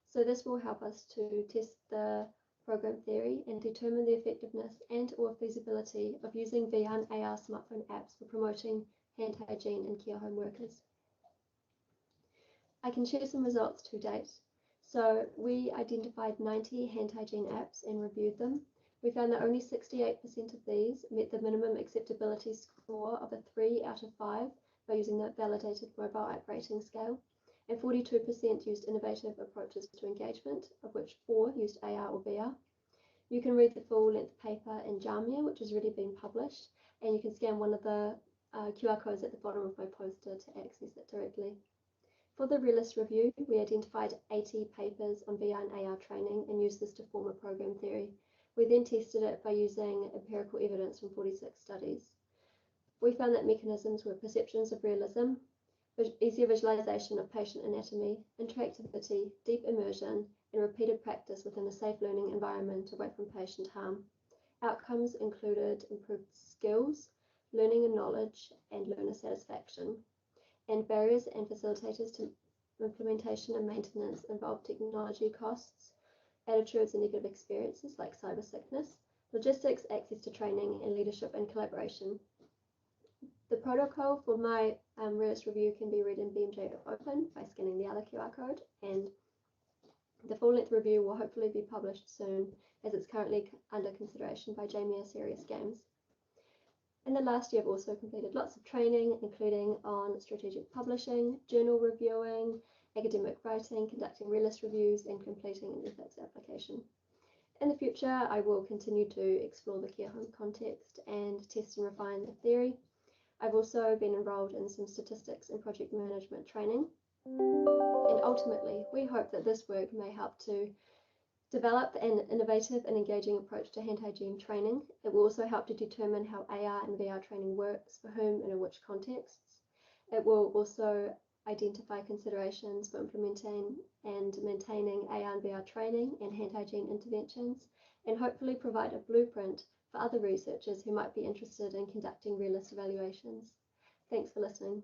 So this will help us to test the program theory and determine the effectiveness and or feasibility of using VR and AR smartphone apps for promoting hand hygiene in care home workers. I can share some results to date. So we identified 90 hand hygiene apps and reviewed them. We found that only 68% of these met the minimum acceptability score of a 3 out of 5 by using the validated mobile app rating scale, and 42% used innovative approaches to engagement, of which 4 used AR or VR. You can read the full-length paper in JAMA, which has already been published, and you can scan one of the QR codes at the bottom of my poster to access it directly. For the realist review, we identified 80 papers on VR and AR training and used this to form a program theory. We then tested it by using empirical evidence from 46 studies. We found that mechanisms were perceptions of realism, easier visualization of patient anatomy, interactivity, deep immersion, and repeated practice within a safe learning environment away from patient harm. Outcomes included improved skills, learning and knowledge, and learner satisfaction. And barriers and facilitators to implementation and maintenance involve technology costs, attitudes and negative experiences like cyber sickness, logistics, access to training, and leadership and collaboration. The protocol for my realist review can be read in BMJ Open by scanning the other QR code, and the full-length review will hopefully be published soon, as it's currently under consideration by JMIA Serious Games. In the last year, I've also completed lots of training, including on strategic publishing, journal reviewing, academic writing, conducting realist reviews, and completing an ethics application. In the future, I will continue to explore the care home context and test and refine the theory. I've also been enrolled in some statistics and project management training. And ultimately, we hope that this work may help to develop an innovative and engaging approach to hand hygiene training. It will also help to determine how AR and VR training works, for whom and in which contexts. It will also identify considerations for implementing and maintaining AR and VR training and hand hygiene interventions, and hopefully provide a blueprint for other researchers who might be interested in conducting realist evaluations. Thanks for listening.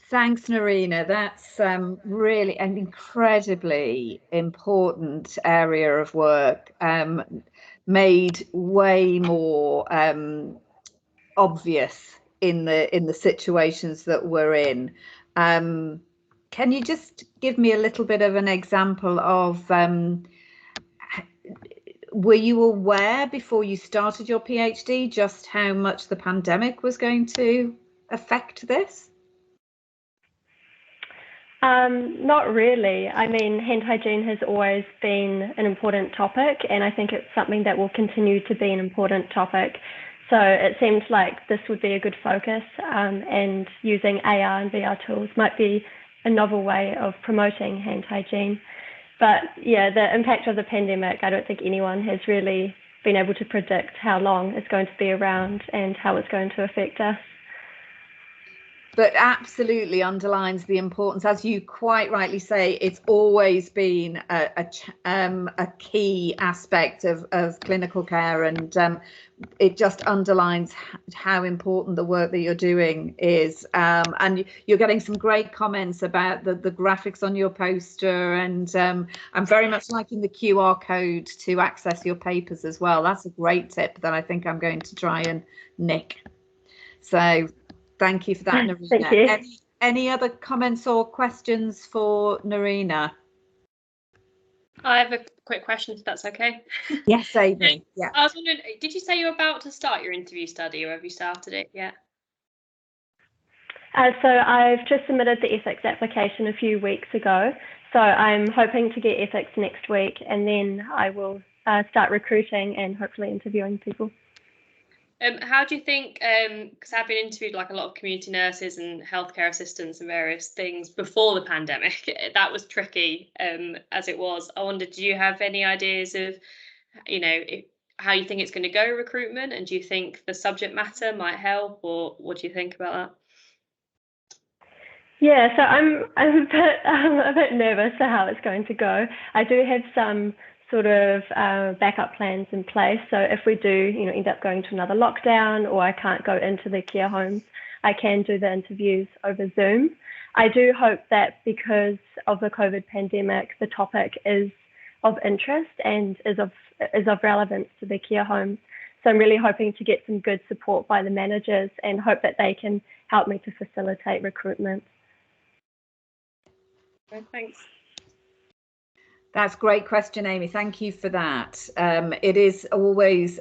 Thanks, Narina. That's really an incredibly important area of work, made way more obvious in the situations that we're in. Can you just give me a little bit of an example of, were you aware before you started your PhD just how much the pandemic was going to affect this? Not really. I mean, hand hygiene has always been an important topic, and I think it's something that will continue to be an important topic. So it seems like this would be a good focus, and using AR and VR tools might be a novel way of promoting hand hygiene. But yeah, the impact of the pandemic, I don't think anyone has really been able to predict how long it's going to be around and how it's going to affect us. But absolutely underlines the importance, as you quite rightly say, it's always been a key aspect of clinical care, and it just underlines how important the work that you're doing is. And you're getting some great comments about the graphics on your poster, and I'm very much liking the QR code to access your papers as well. That's a great tip that I think I'm going to try and nick. So thank you for that, Narina. Thank you. Any other comments or questions for Narina? I have a quick question, if that's okay. Yes, Amy. Yeah. I was wondering, did you say you're about to start your interview study, or have you started it yet? So I've just submitted the ethics application a few weeks ago. So I'm hoping to get ethics next week, and then I will start recruiting and hopefully interviewing people. How do you think, because I've been interviewed like a lot of community nurses and healthcare assistants and various things before the pandemic, that was tricky as it was. I wondered, do you have any ideas of, how you think it's going to go, recruitment, and do you think the subject matter might help, or what do you think about that? Yeah, so I'm a bit nervous to how it's going to go. I do have some sort of backup plans in place. So if we do, end up going to another lockdown, or I can't go into the care homes, I can do the interviews over Zoom. I do hope that because of the COVID pandemic, the topic is of interest and is of relevance to the care homes. So I'm really hoping to get some good support by the managers and hope that they can help me to facilitate recruitment. Okay, thanks. That's a great question, Amy. Thank you for that. It is always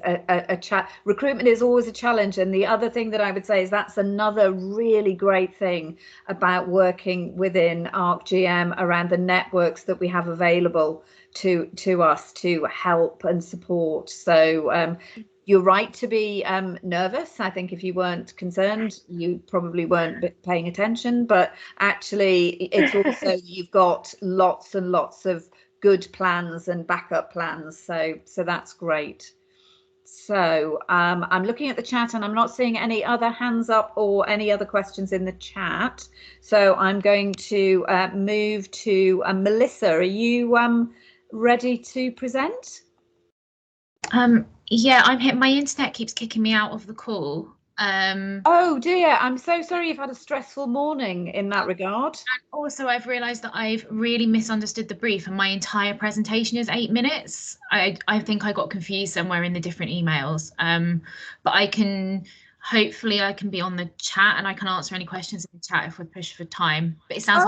recruitment is always a challenge. And the other thing that I would say is that's another really great thing about working within ARC-GM around the networks that we have available to us to help and support. So you're right to be nervous. I think if you weren't concerned, you probably weren't paying attention. But actually, it's also you've got lots and lots of good plans and backup plans, so that's great. So I'm looking at the chat and I'm not seeing any other hands up or any other questions in the chat, so I'm going to move to Melissa. Are you ready to present? Yeah, I'm here. My internet keeps kicking me out of the call. Oh dear, I'm so sorry you've had a stressful morning in that regard. And also I've realised that I've really misunderstood the brief and my entire presentation is 8 minutes. I think I got confused somewhere in the different emails. But hopefully I can be on the chat and I can answer any questions in the chat if we push for time. But it sounds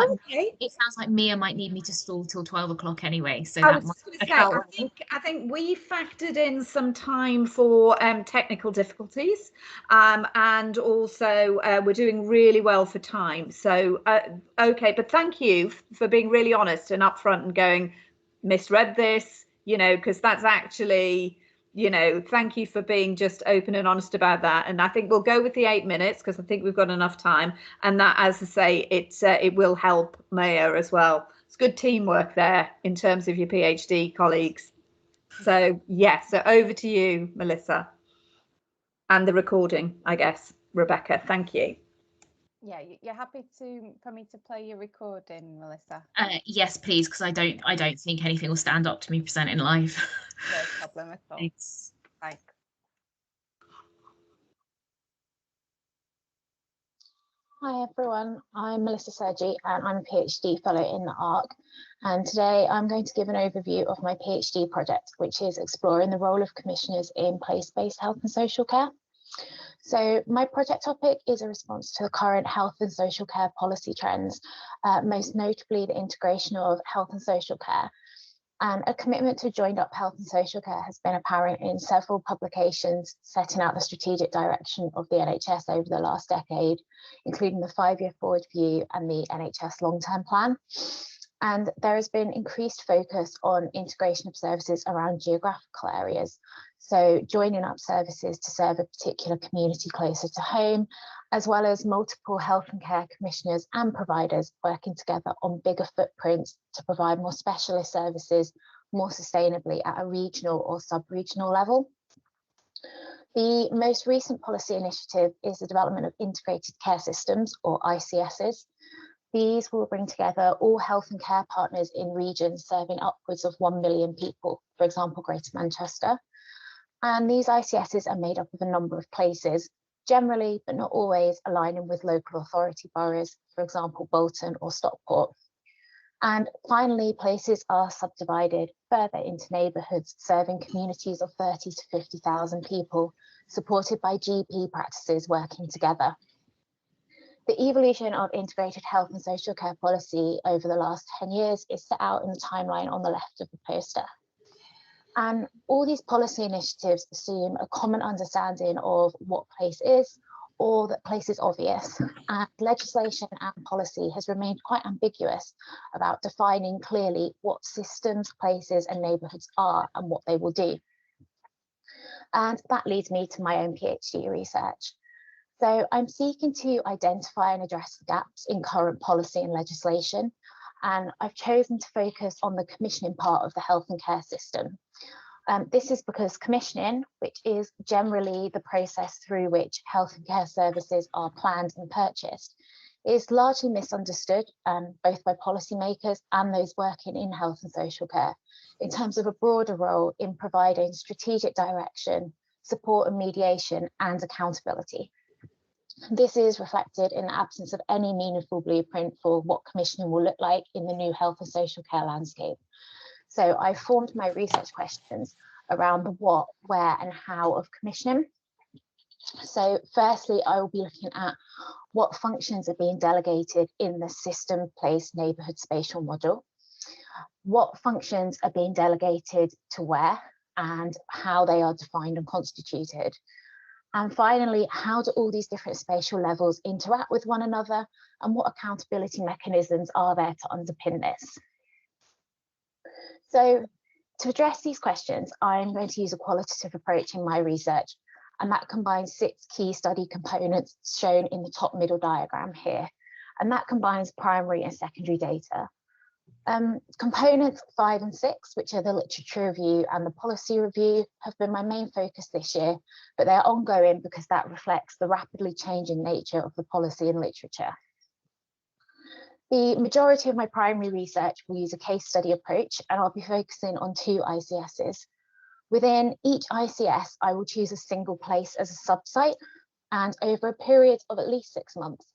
like Mia might need me to stall till 12 o'clock anyway. So I was just going to say, I think we factored in some time for technical difficulties, and also we're doing really well for time. So okay, but thank you for being really honest and upfront and going, misread this, because that's actually. Thank you for being just open and honest about that. And I think we'll go with the 8 minutes because I think we've got enough time. And that, as I say, it will help Maya as well. It's good teamwork there in terms of your PhD colleagues. So yes, so over to you, Melissa. And the recording, I guess. Rebecca, thank you. Yeah, you're happy for me to play your recording, Melissa? Yes, please, because I don't think anything will stand up to me presenting live. No problem at all. Thanks. Hi everyone, I'm Melissa Sergi and I'm a PhD fellow in the ARC, and today I'm going to give an overview of my PhD project, which is exploring the role of commissioners in place-based health and social care. So my project topic is a response to the current health and social care policy trends, most notably the integration of health and social care. And a commitment to joined up health and social care has been apparent in several publications setting out the strategic direction of the NHS over the last decade, including the 5-year forward view and the NHS long-term plan. And there has been increased focus on integration of services around geographical areas. So joining up services to serve a particular community closer to home, as well as multiple health and care commissioners and providers working together on bigger footprints to provide more specialist services more sustainably at a regional or sub-regional level. The most recent policy initiative is the development of integrated care systems, or ICSs. These will bring together all health and care partners in regions serving upwards of 1 million people, for example, Greater Manchester. And these ICSs are made up of a number of places, generally, but not always, aligning with local authority boroughs, for example, Bolton or Stockport. And finally, places are subdivided further into neighbourhoods, serving communities of 30 to 50,000 people, supported by GP practices working together. The evolution of integrated health and social care policy over the last 10 years is set out in the timeline on the left of the poster. And all these policy initiatives assume a common understanding of what place is, or that place is obvious. And legislation and policy has remained quite ambiguous about defining clearly what systems, places and neighbourhoods are and what they will do. And that leads me to my own PhD research. So I'm seeking to identify and address the gaps in current policy and legislation, and I've chosen to focus on the commissioning part of the health and care system. This is because commissioning, which is generally the process through which health and care services are planned and purchased, is largely misunderstood both by policymakers and those working in health and social care in terms of a broader role in providing strategic direction, support and mediation and accountability. This is reflected in the absence of any meaningful blueprint for what commissioning will look like in the new health and social care landscape. So I formed my research questions around the what, where and how of commissioning. So firstly, I will be looking at what functions are being delegated in the system, place, neighbourhood spatial model. What functions are being delegated to where and how they are defined and constituted. And finally, how do all these different spatial levels interact with one another, and what accountability mechanisms are there to underpin this? So to address these questions, I'm going to use a qualitative approach in my research, and that combines 6 key study components shown in the top middle diagram here. And that combines primary and secondary data. Components 5 and 6, which are the literature review and the policy review, have been my main focus this year, but they're ongoing because that reflects the rapidly changing nature of the policy and literature. The majority of my primary research will use a case study approach, and I'll be focusing on 2 ICSs. Within each ICS, I will choose a single place as a subsite, and over a period of at least 6 months,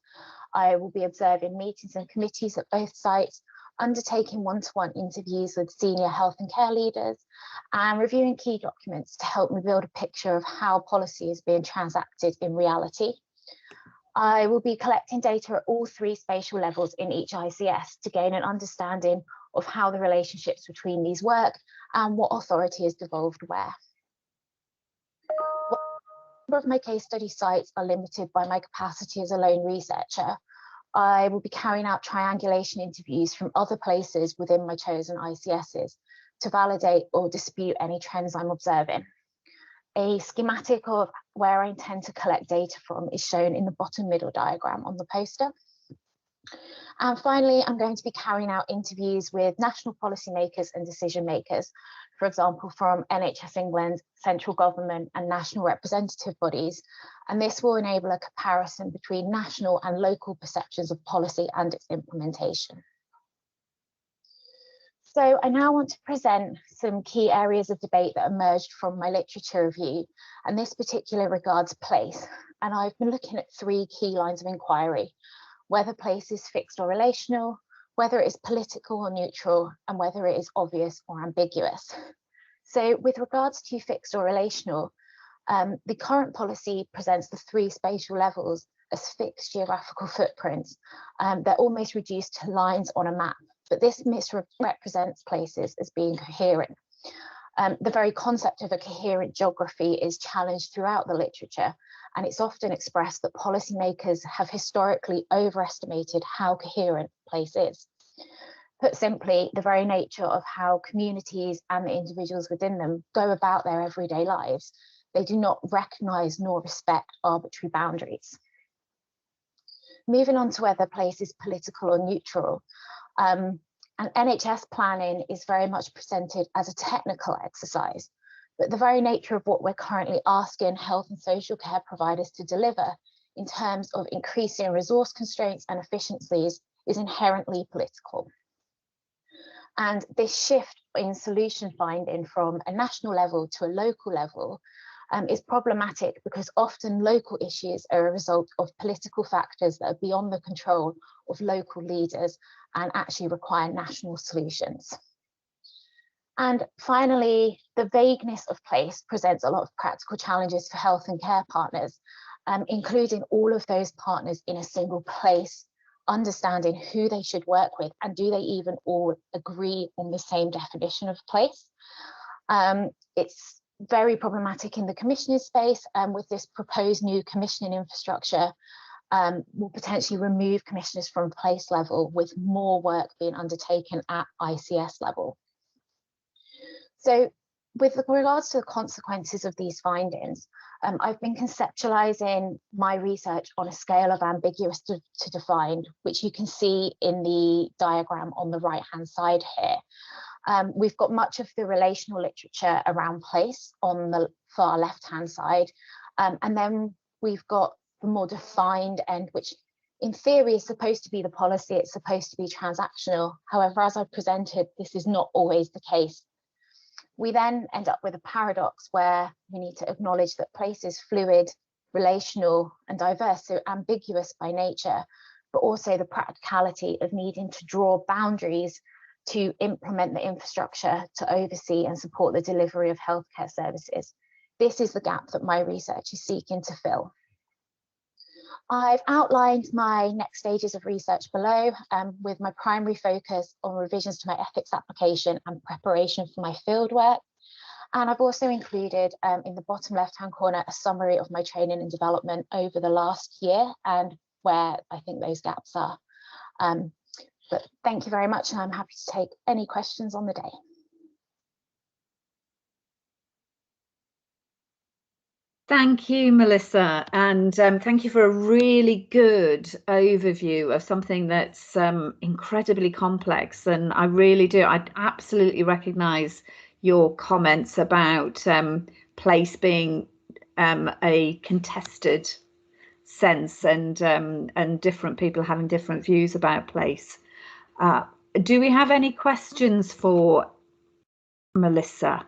I will be observing meetings and committees at both sites, undertaking one-to-one interviews with senior health and care leaders, and reviewing key documents to help me build a picture of how policy is being transacted in reality. I will be collecting data at all 3 spatial levels in each ICS to gain an understanding of how the relationships between these work and what authority is devolved where. A number of my case study sites are limited by my capacity as a lone researcher. I will be carrying out triangulation interviews from other places within my chosen ICSs to validate or dispute any trends I'm observing. A schematic of where I intend to collect data from is shown in the bottom middle diagram on the poster. And finally, I'm going to be carrying out interviews with national policymakers and decision makers, for example, from NHS England, central government and national representative bodies. And this will enable a comparison between national and local perceptions of policy and its implementation. So I now want to present some key areas of debate that emerged from my literature review, and this particular regards place. and I've been looking at 3 key lines of inquiry: whether place is fixed or relational, whether it is political or neutral, and whether it is obvious or ambiguous. So with regards to fixed or relational, the current policy presents the 3 spatial levels as fixed geographical footprints. They're almost reduced to lines on a map, but this misrepresents places as being coherent. The very concept of a coherent geography is challenged throughout the literature, and it's often expressed that policymakers have historically overestimated how coherent place is. Put simply, the very nature of how communities and the individuals within them go about their everyday lives, they do not recognise nor respect arbitrary boundaries. Moving on to whether place is political or neutral, and NHS planning is very much presented as a technical exercise, but the very nature of what we're currently asking health and social care providers to deliver in terms of increasing resource constraints and efficiencies is inherently political. And this shift in solution finding from a national level to a local level is problematic because often local issues are a result of political factors that are beyond the control of local leaders and actually require national solutions. And finally, the vagueness of place presents a lot of practical challenges for health and care partners, including all of those partners in a single place, understanding who they should work with, and do they even all agree on the same definition of place. It's very problematic in the commissioning space, and with this proposed new commissioning infrastructure will potentially remove commissioners from place level, with more work being undertaken at ICS level. So with regards to the consequences of these findings, I've been conceptualizing my research on a scale of ambiguous to defined, which you can see in the diagram on the right-hand side here. We've got much of the relational literature around place on the far left-hand side, and then we've got the more defined end, which in theory is supposed to be the policy, it's supposed to be transactional. However, as I presented, this is not always the case. We then end up with a paradox where we need to acknowledge that place is fluid, relational, and diverse, so ambiguous by nature, but also the practicality of needing to draw boundaries to implement the infrastructure to oversee and support the delivery of healthcare services. This is the gap that my research is seeking to fill. I've outlined my next stages of research below, with my primary focus on revisions to my ethics application and preparation for my fieldwork. And I've also included in the bottom left-hand corner a summary of my training and development over the last year and where I think those gaps are. But thank you very much, and I'm happy to take any questions on the day. Thank you, Melissa, and thank you for a really good overview of something that's incredibly complex. And I really do, I absolutely recognise your comments about place being a contested sense and different people having different views about place. Do we have any questions for Melissa?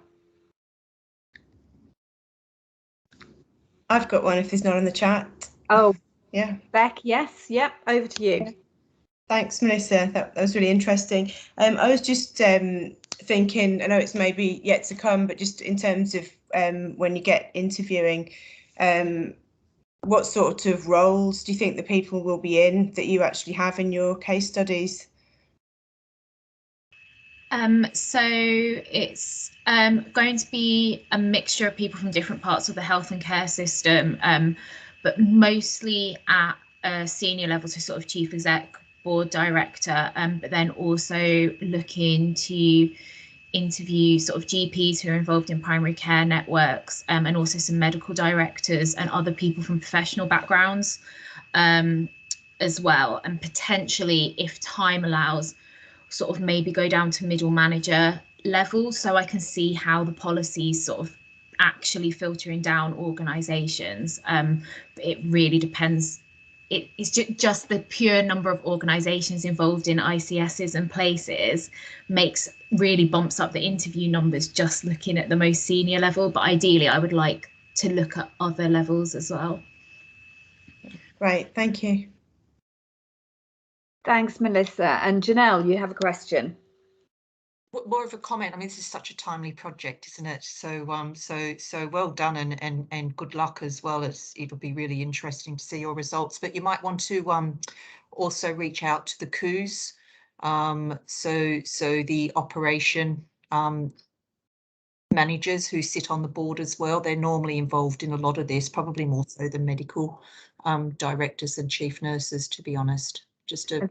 I've got one if there's not in the chat. Oh, yeah. Beck, yes, yep, over to you. Okay. Thanks, Melissa. That was really interesting. I was just thinking, I know it's maybe yet to come, but just in terms of when you get interviewing, what sort of roles do you think the people will be in that you actually have in your case studies? So it's going to be a mixture of people from different parts of the health and care system, but mostly at a senior level, so sort of chief exec, board director, but then also looking to interview sort of GPs who are involved in primary care networks, and also some medical directors and other people from professional backgrounds as well, and potentially, if time allows, sort of maybe go down to middle manager level, so I can see how the policies sort of actually filtering down organisations. It really depends. It's just the pure number of organisations involved in ICSs and places really bumps up the interview numbers just looking at the most senior level. But ideally, I would like to look at other levels as well. Great, thank you. Thanks, Melissa. And Janelle, you have a question. More of a comment. I mean, this is such a timely project, isn't it? So so well done, and good luck as well. It'll be really interesting to see your results. But you might want to also reach out to the COOs, so the operation managers who sit on the board as well. They're normally involved in a lot of this, probably more so than medical directors and chief nurses, to be honest. Just a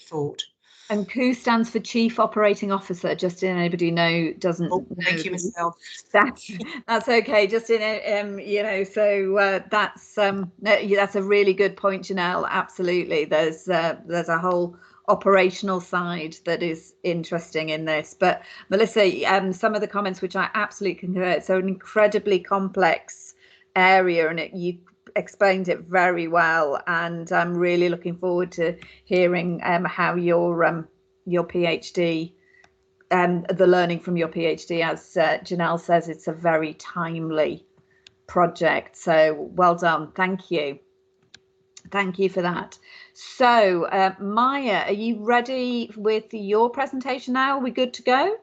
thought. And COO stands for Chief Operating Officer, just in anybody doesn't know. Thank you, Michelle. That's okay. Just in you know, so that's a really good point, Janelle. Absolutely. There's a whole operational side that is interesting in this. But Melissa, some of the comments which I absolutely concur. It's an incredibly complex area, and you explained it very well, and I'm really looking forward to hearing how your PhD the learning from your PhD, as Janelle says, it's a very timely project, so well done. Thank you for that. So Maya, are you ready with your presentation now? Are we good to go?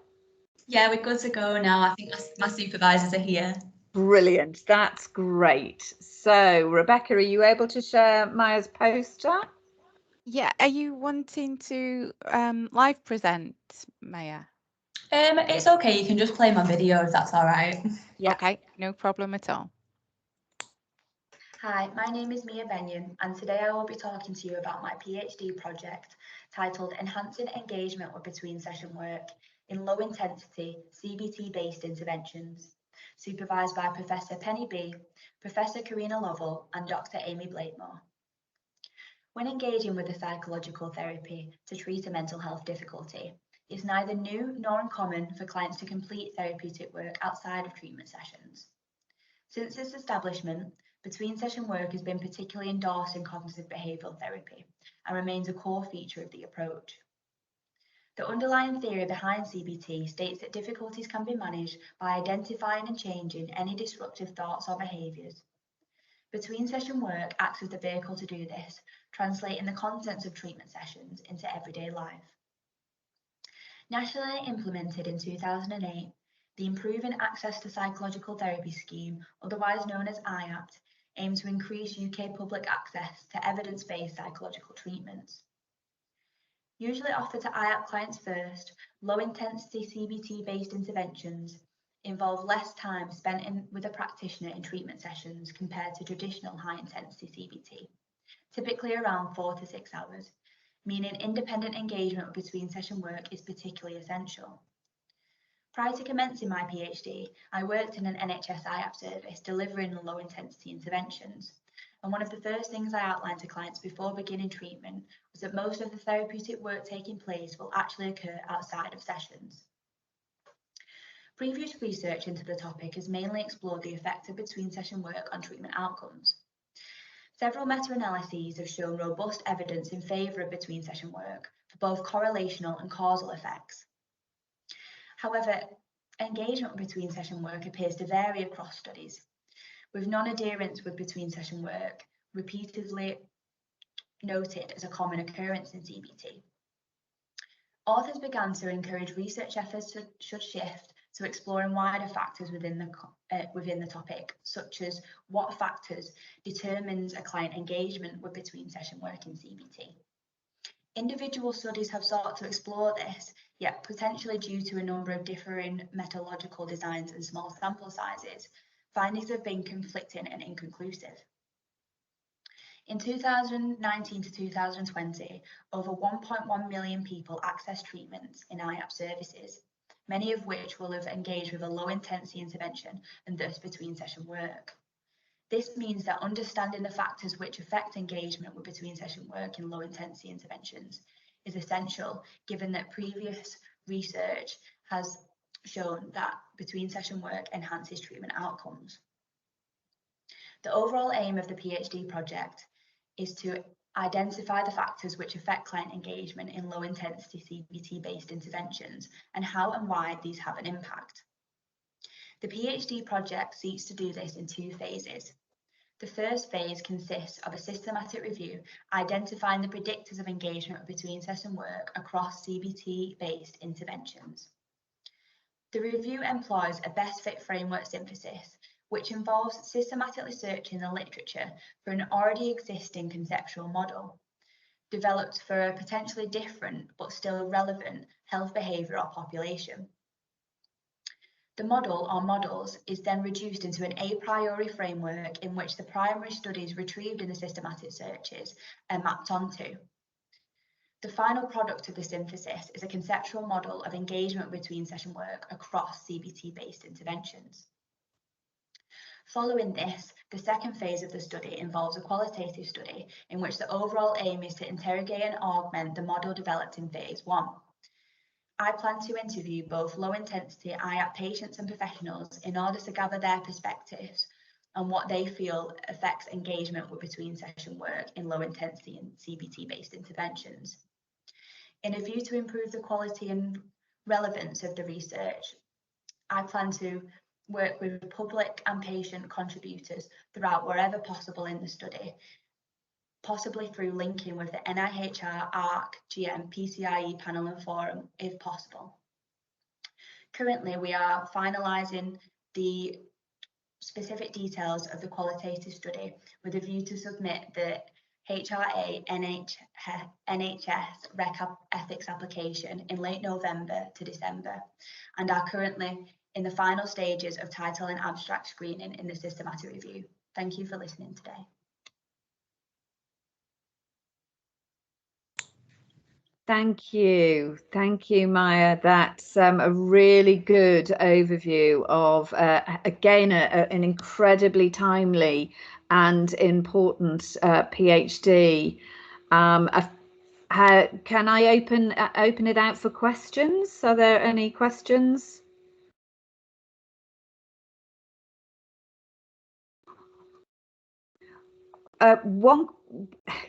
Yeah, we're good to go now. I think my supervisors are here. Brilliant, that's great. So Rebecca, are you able to share Maya's poster? Yeah, are you wanting to live present, Maya? It's okay, you can just play my video if that's all right. Yeah. Okay, no problem at all. Hi, my name is Mia Benyon, and today I will be talking to you about my PhD project titled Enhancing Engagement with Between Session Work in Low Intensity CBT-Based Interventions, supervised by Professor Penny B, Professor Karina Lovell, and Dr. Amy Blakemore. When engaging with a psychological therapy to treat a mental health difficulty, it's neither new nor uncommon for clients to complete therapeutic work outside of treatment sessions. Since its establishment, between session work has been particularly endorsed in cognitive behavioural therapy and remains a core feature of the approach. The underlying theory behind CBT states that difficulties can be managed by identifying and changing any disruptive thoughts or behaviours. Between session work acts as the vehicle to do this, translating the contents of treatment sessions into everyday life. Nationally implemented in 2008, the Improving Access to Psychological Therapy scheme, otherwise known as IAPT, aims to increase UK public access to evidence-based psychological treatments. Usually offered to IAPT clients first, low-intensity CBT-based interventions involve less time spent with a practitioner in treatment sessions compared to traditional high-intensity CBT, typically around 4 to 6 hours, meaning independent engagement with between session work is particularly essential. Prior to commencing my PhD, I worked in an NHS IAPT service delivering low intensity interventions. And one of the first things I outlined to clients before beginning treatment was that most of the therapeutic work taking place will actually occur outside of sessions. Previous research into the topic has mainly explored the effect of between session work on treatment outcomes. Several meta-analyses have shown robust evidence in favour of between session work for both correlational and causal effects. However, engagement between session work appears to vary across studies, with non-adherence with between session work repeatedly noted as a common occurrence in CBT. Authors began to encourage research efforts should shift to exploring wider factors within the topic, such as what factors determines a client engagement with between session work in CBT. Individual studies have sought to explore this, yet potentially due to a number of differing methodological designs and small sample sizes, findings have been conflicting and inconclusive. In 2019 to 2020, over 1.1 million people accessed treatments in IAPT services, many of which will have engaged with a low-intensity intervention and thus between session work. This means that understanding the factors which affect engagement with between session work in low-intensity interventions is essential, given that previous research has shown that between session work enhances treatment outcomes. The overall aim of the PhD project is to identify the factors which affect client engagement in low-intensity CBT-based interventions and how and why these have an impact. The PhD project seeks to do this in 2 phases. The first phase consists of a systematic review identifying the predictors of engagement between session work across CBT-based interventions. The review employs a best fit framework synthesis, which involves systematically searching the literature for an already existing conceptual model, developed for a potentially different but still relevant health behavioural population. The model or models is then reduced into an a priori framework in which the primary studies retrieved in the systematic searches are mapped onto. The final product of the synthesis is a conceptual model of engagement between session work across CBT-based interventions. Following this, the second phase of the study involves a qualitative study in which the overall aim is to interrogate and augment the model developed in phase 1. I plan to interview both low-intensity IAP patients and professionals in order to gather their perspectives on what they feel affects engagement with between session work in low-intensity and CBT-based interventions. In a view to improve the quality and relevance of the research, I plan to work with public and patient contributors throughout wherever possible in the study, possibly through linking with the NIHR, ARC, GM, PCIE panel and forum if possible. Currently, we are finalising the specific details of the qualitative study with a view to submit the HRA NHS REC ethics application in late November to December, and are currently in the final stages of title and abstract screening in the systematic review. Thank you for listening today. Thank you, Maya. That's a really good overview of, again, an incredibly timely and important PhD. Can I open it out for questions? Are there any questions?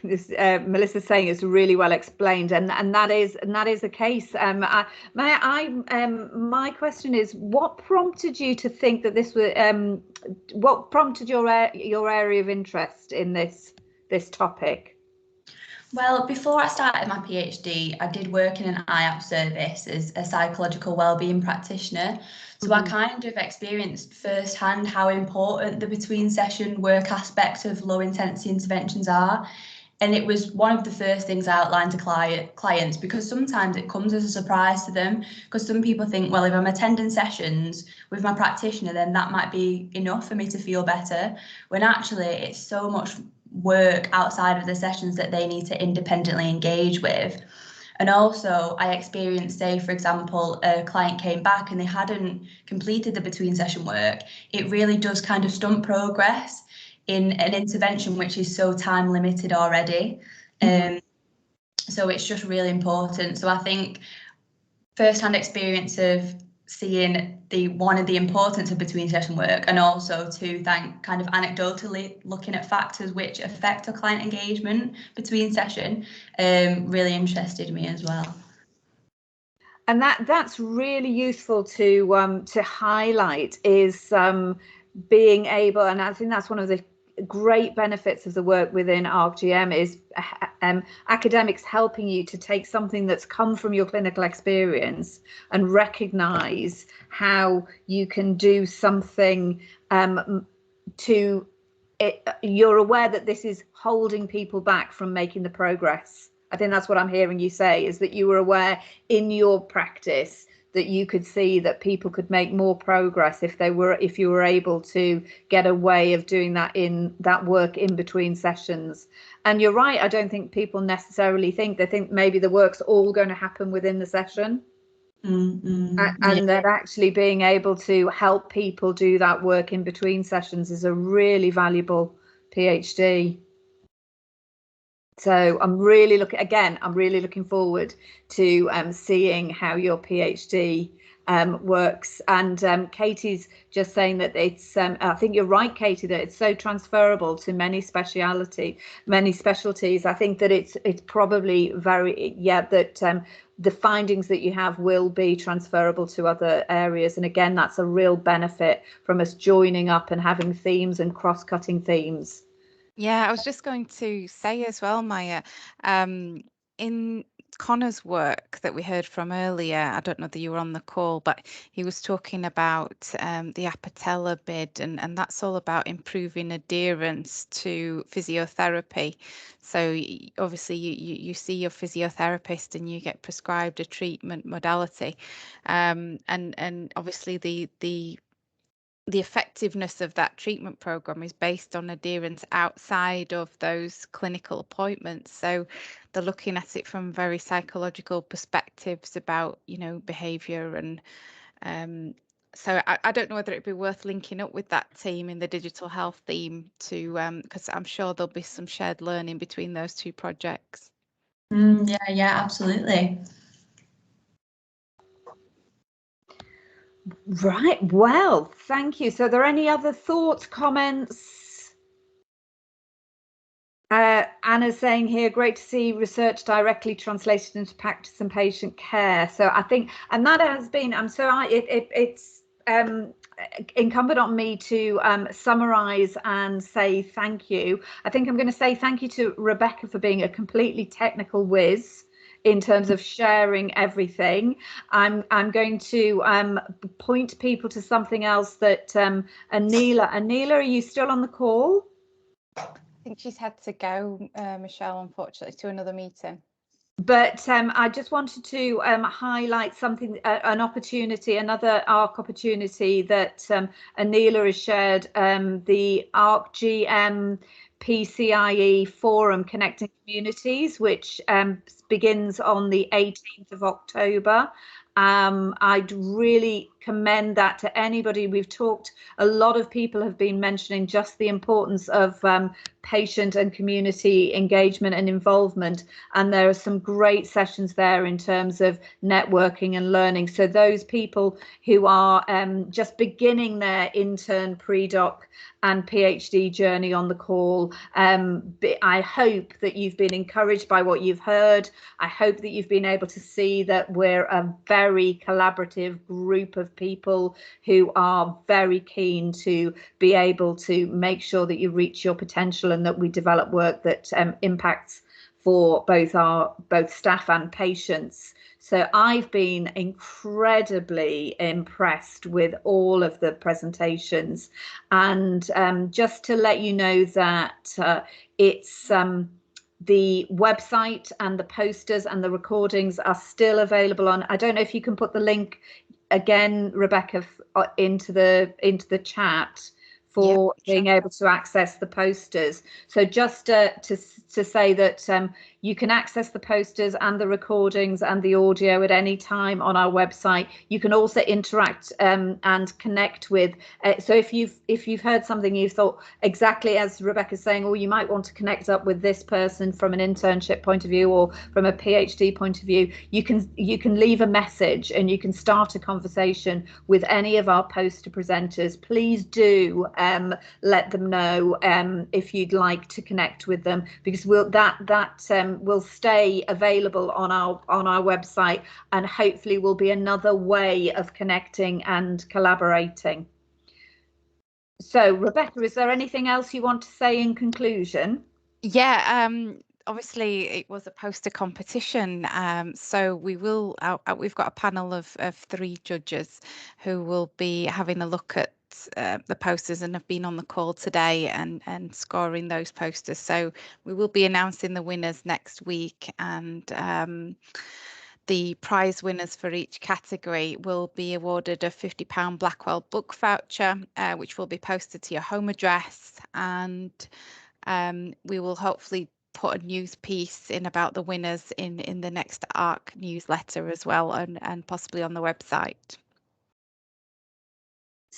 Melissa's saying it's really well explained, and that is the case. My question is, what prompted you to think that this was? What prompted your area of interest in this topic? Well, before I started my PhD, I did work in an IAP service as a psychological wellbeing practitioner. So I kind of experienced firsthand how important the between session work aspects of low intensity interventions are. And it was one of the first things I outlined to clients, because sometimes it comes as a surprise to them, because some people think, well, if I'm attending sessions with my practitioner, then that might be enough for me to feel better, when actually it's so much work outside of the sessions that they need to independently engage with. And also I experienced, say, for example, a client came back and they hadn't completed the between session work. It really does kind of stunt progress in an intervention which is so time limited already. So it's just really important. So I think first-hand experience of seeing one of the importance of between session work, and also to kind of anecdotally looking at factors which affect a client engagement between session, really interested me as well. And that's really useful to highlight, is being able, and I think that's one of the great benefits of the work within ARC-GM, is academics helping you to take something that's come from your clinical experience and recognise how you can do something you're aware that this is holding people back from making the progress. I think that's what I'm hearing you say, is that you were aware in your practice that you could see that people could make more progress if you were able to get a way of doing that work in between sessions. And you're right, I don't think people necessarily think, they think maybe the work's all going to happen within the session. And that actually being able to help people do that work in between sessions is a really valuable PhD. So I'm really looking forward to seeing how your PhD works. And Katie's just saying that it's, I think you're right, Katie, that it's so transferable to many specialties. I think that it's probably that the findings that you have will be transferable to other areas. And again, that's a real benefit from us joining up and having themes and cross-cutting themes. Yeah, I was just going to say as well, Maya, in Connor's work that we heard from earlier, I don't know that you were on the call, but he was talking about the Apatella bid, and that's all about improving adherence to physiotherapy. So obviously you see your physiotherapist and you get prescribed a treatment modality, and obviously the effectiveness of that treatment program is based on adherence outside of those clinical appointments. So they're looking at it from very psychological perspectives about, behavior. And so I don't know whether it'd be worth linking up with that team in the digital health theme to, because I'm sure there'll be some shared learning between those two projects. Yeah, absolutely. Right, well, thank you. So are there any other thoughts, comments? Anna's saying here, great to see research directly translated into practice and patient care. So I think, and that has been, it's incumbent on me to summarize and say thank you. I think I'm going to say thank you to Rebecca for being a completely technical whiz in terms of sharing everything. I'm going to point people to something else that Anila, are you still on the call? I think she's had to go, Michelle, unfortunately, to another meeting. But I just wanted to highlight something, an opportunity, another ARC opportunity that Anila has shared, the ARC GM PCIE Forum Connecting Communities, which begins on the 18th of October. I'd really commend that to anybody. We've talked, a lot of people have been mentioning just the importance of patient and community engagement and involvement, and there are some great sessions there in terms of networking and learning. So those people who are just beginning their intern, pre-doc and PhD journey on the call, I hope that you've been encouraged by what you've heard. I hope that you've been able to see that we're a very collaborative group of people who are very keen to be able to make sure that you reach your potential and that we develop work that impacts for both staff and patients. So I've been incredibly impressed with all of the presentations, and just to let you know that it's the website and the posters and the recordings are still available on. I don't know if you can put the link again, Rebecca, into the chat for being able to access the posters. So just to say that you can access the posters and the recordings and the audio at any time on our website. You can also interact and connect with. So if you've heard something you thought, exactly as Rebecca's saying, or you might want to connect up with this person from an internship point of view or from a PhD point of view, you can leave a message and you can start a conversation with any of our poster presenters. Please do let them know if you'd like to connect with them, because will stay available on our website, and hopefully will be another way of connecting and collaborating. So Rebecca, is there anything else you want to say in conclusion? Yeah, obviously it was a poster competition, so we've got a panel of 3 judges who will be having a look at the posters and have been on the call today and scoring those posters. So we will be announcing the winners next week, and the prize winners for each category will be awarded a £50 Blackwell book voucher, which will be posted to your home address, and we will hopefully put a news piece in about the winners in the next ARC newsletter as well, and possibly on the website.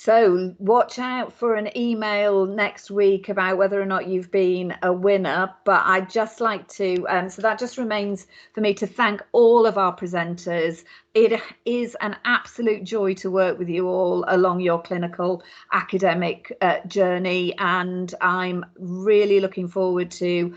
So watch out for an email next week about whether or not you've been a winner. But I'd just like to, so that just remains for me to thank all of our presenters. It is an absolute joy to work with you all along your clinical academic journey, and I'm really looking forward to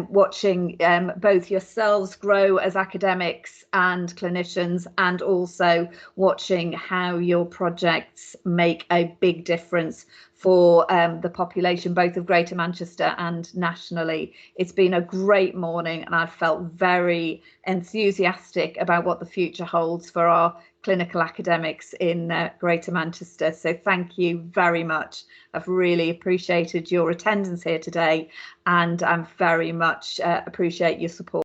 watching both yourselves grow as academics and clinicians, and also watching how your projects make a big difference for the population, both of Greater Manchester and nationally. It's been a great morning, and I've felt very enthusiastic about what the future holds for our clinical academics in Greater Manchester. So thank you very much. I've really appreciated your attendance here today, and I very much appreciate your support.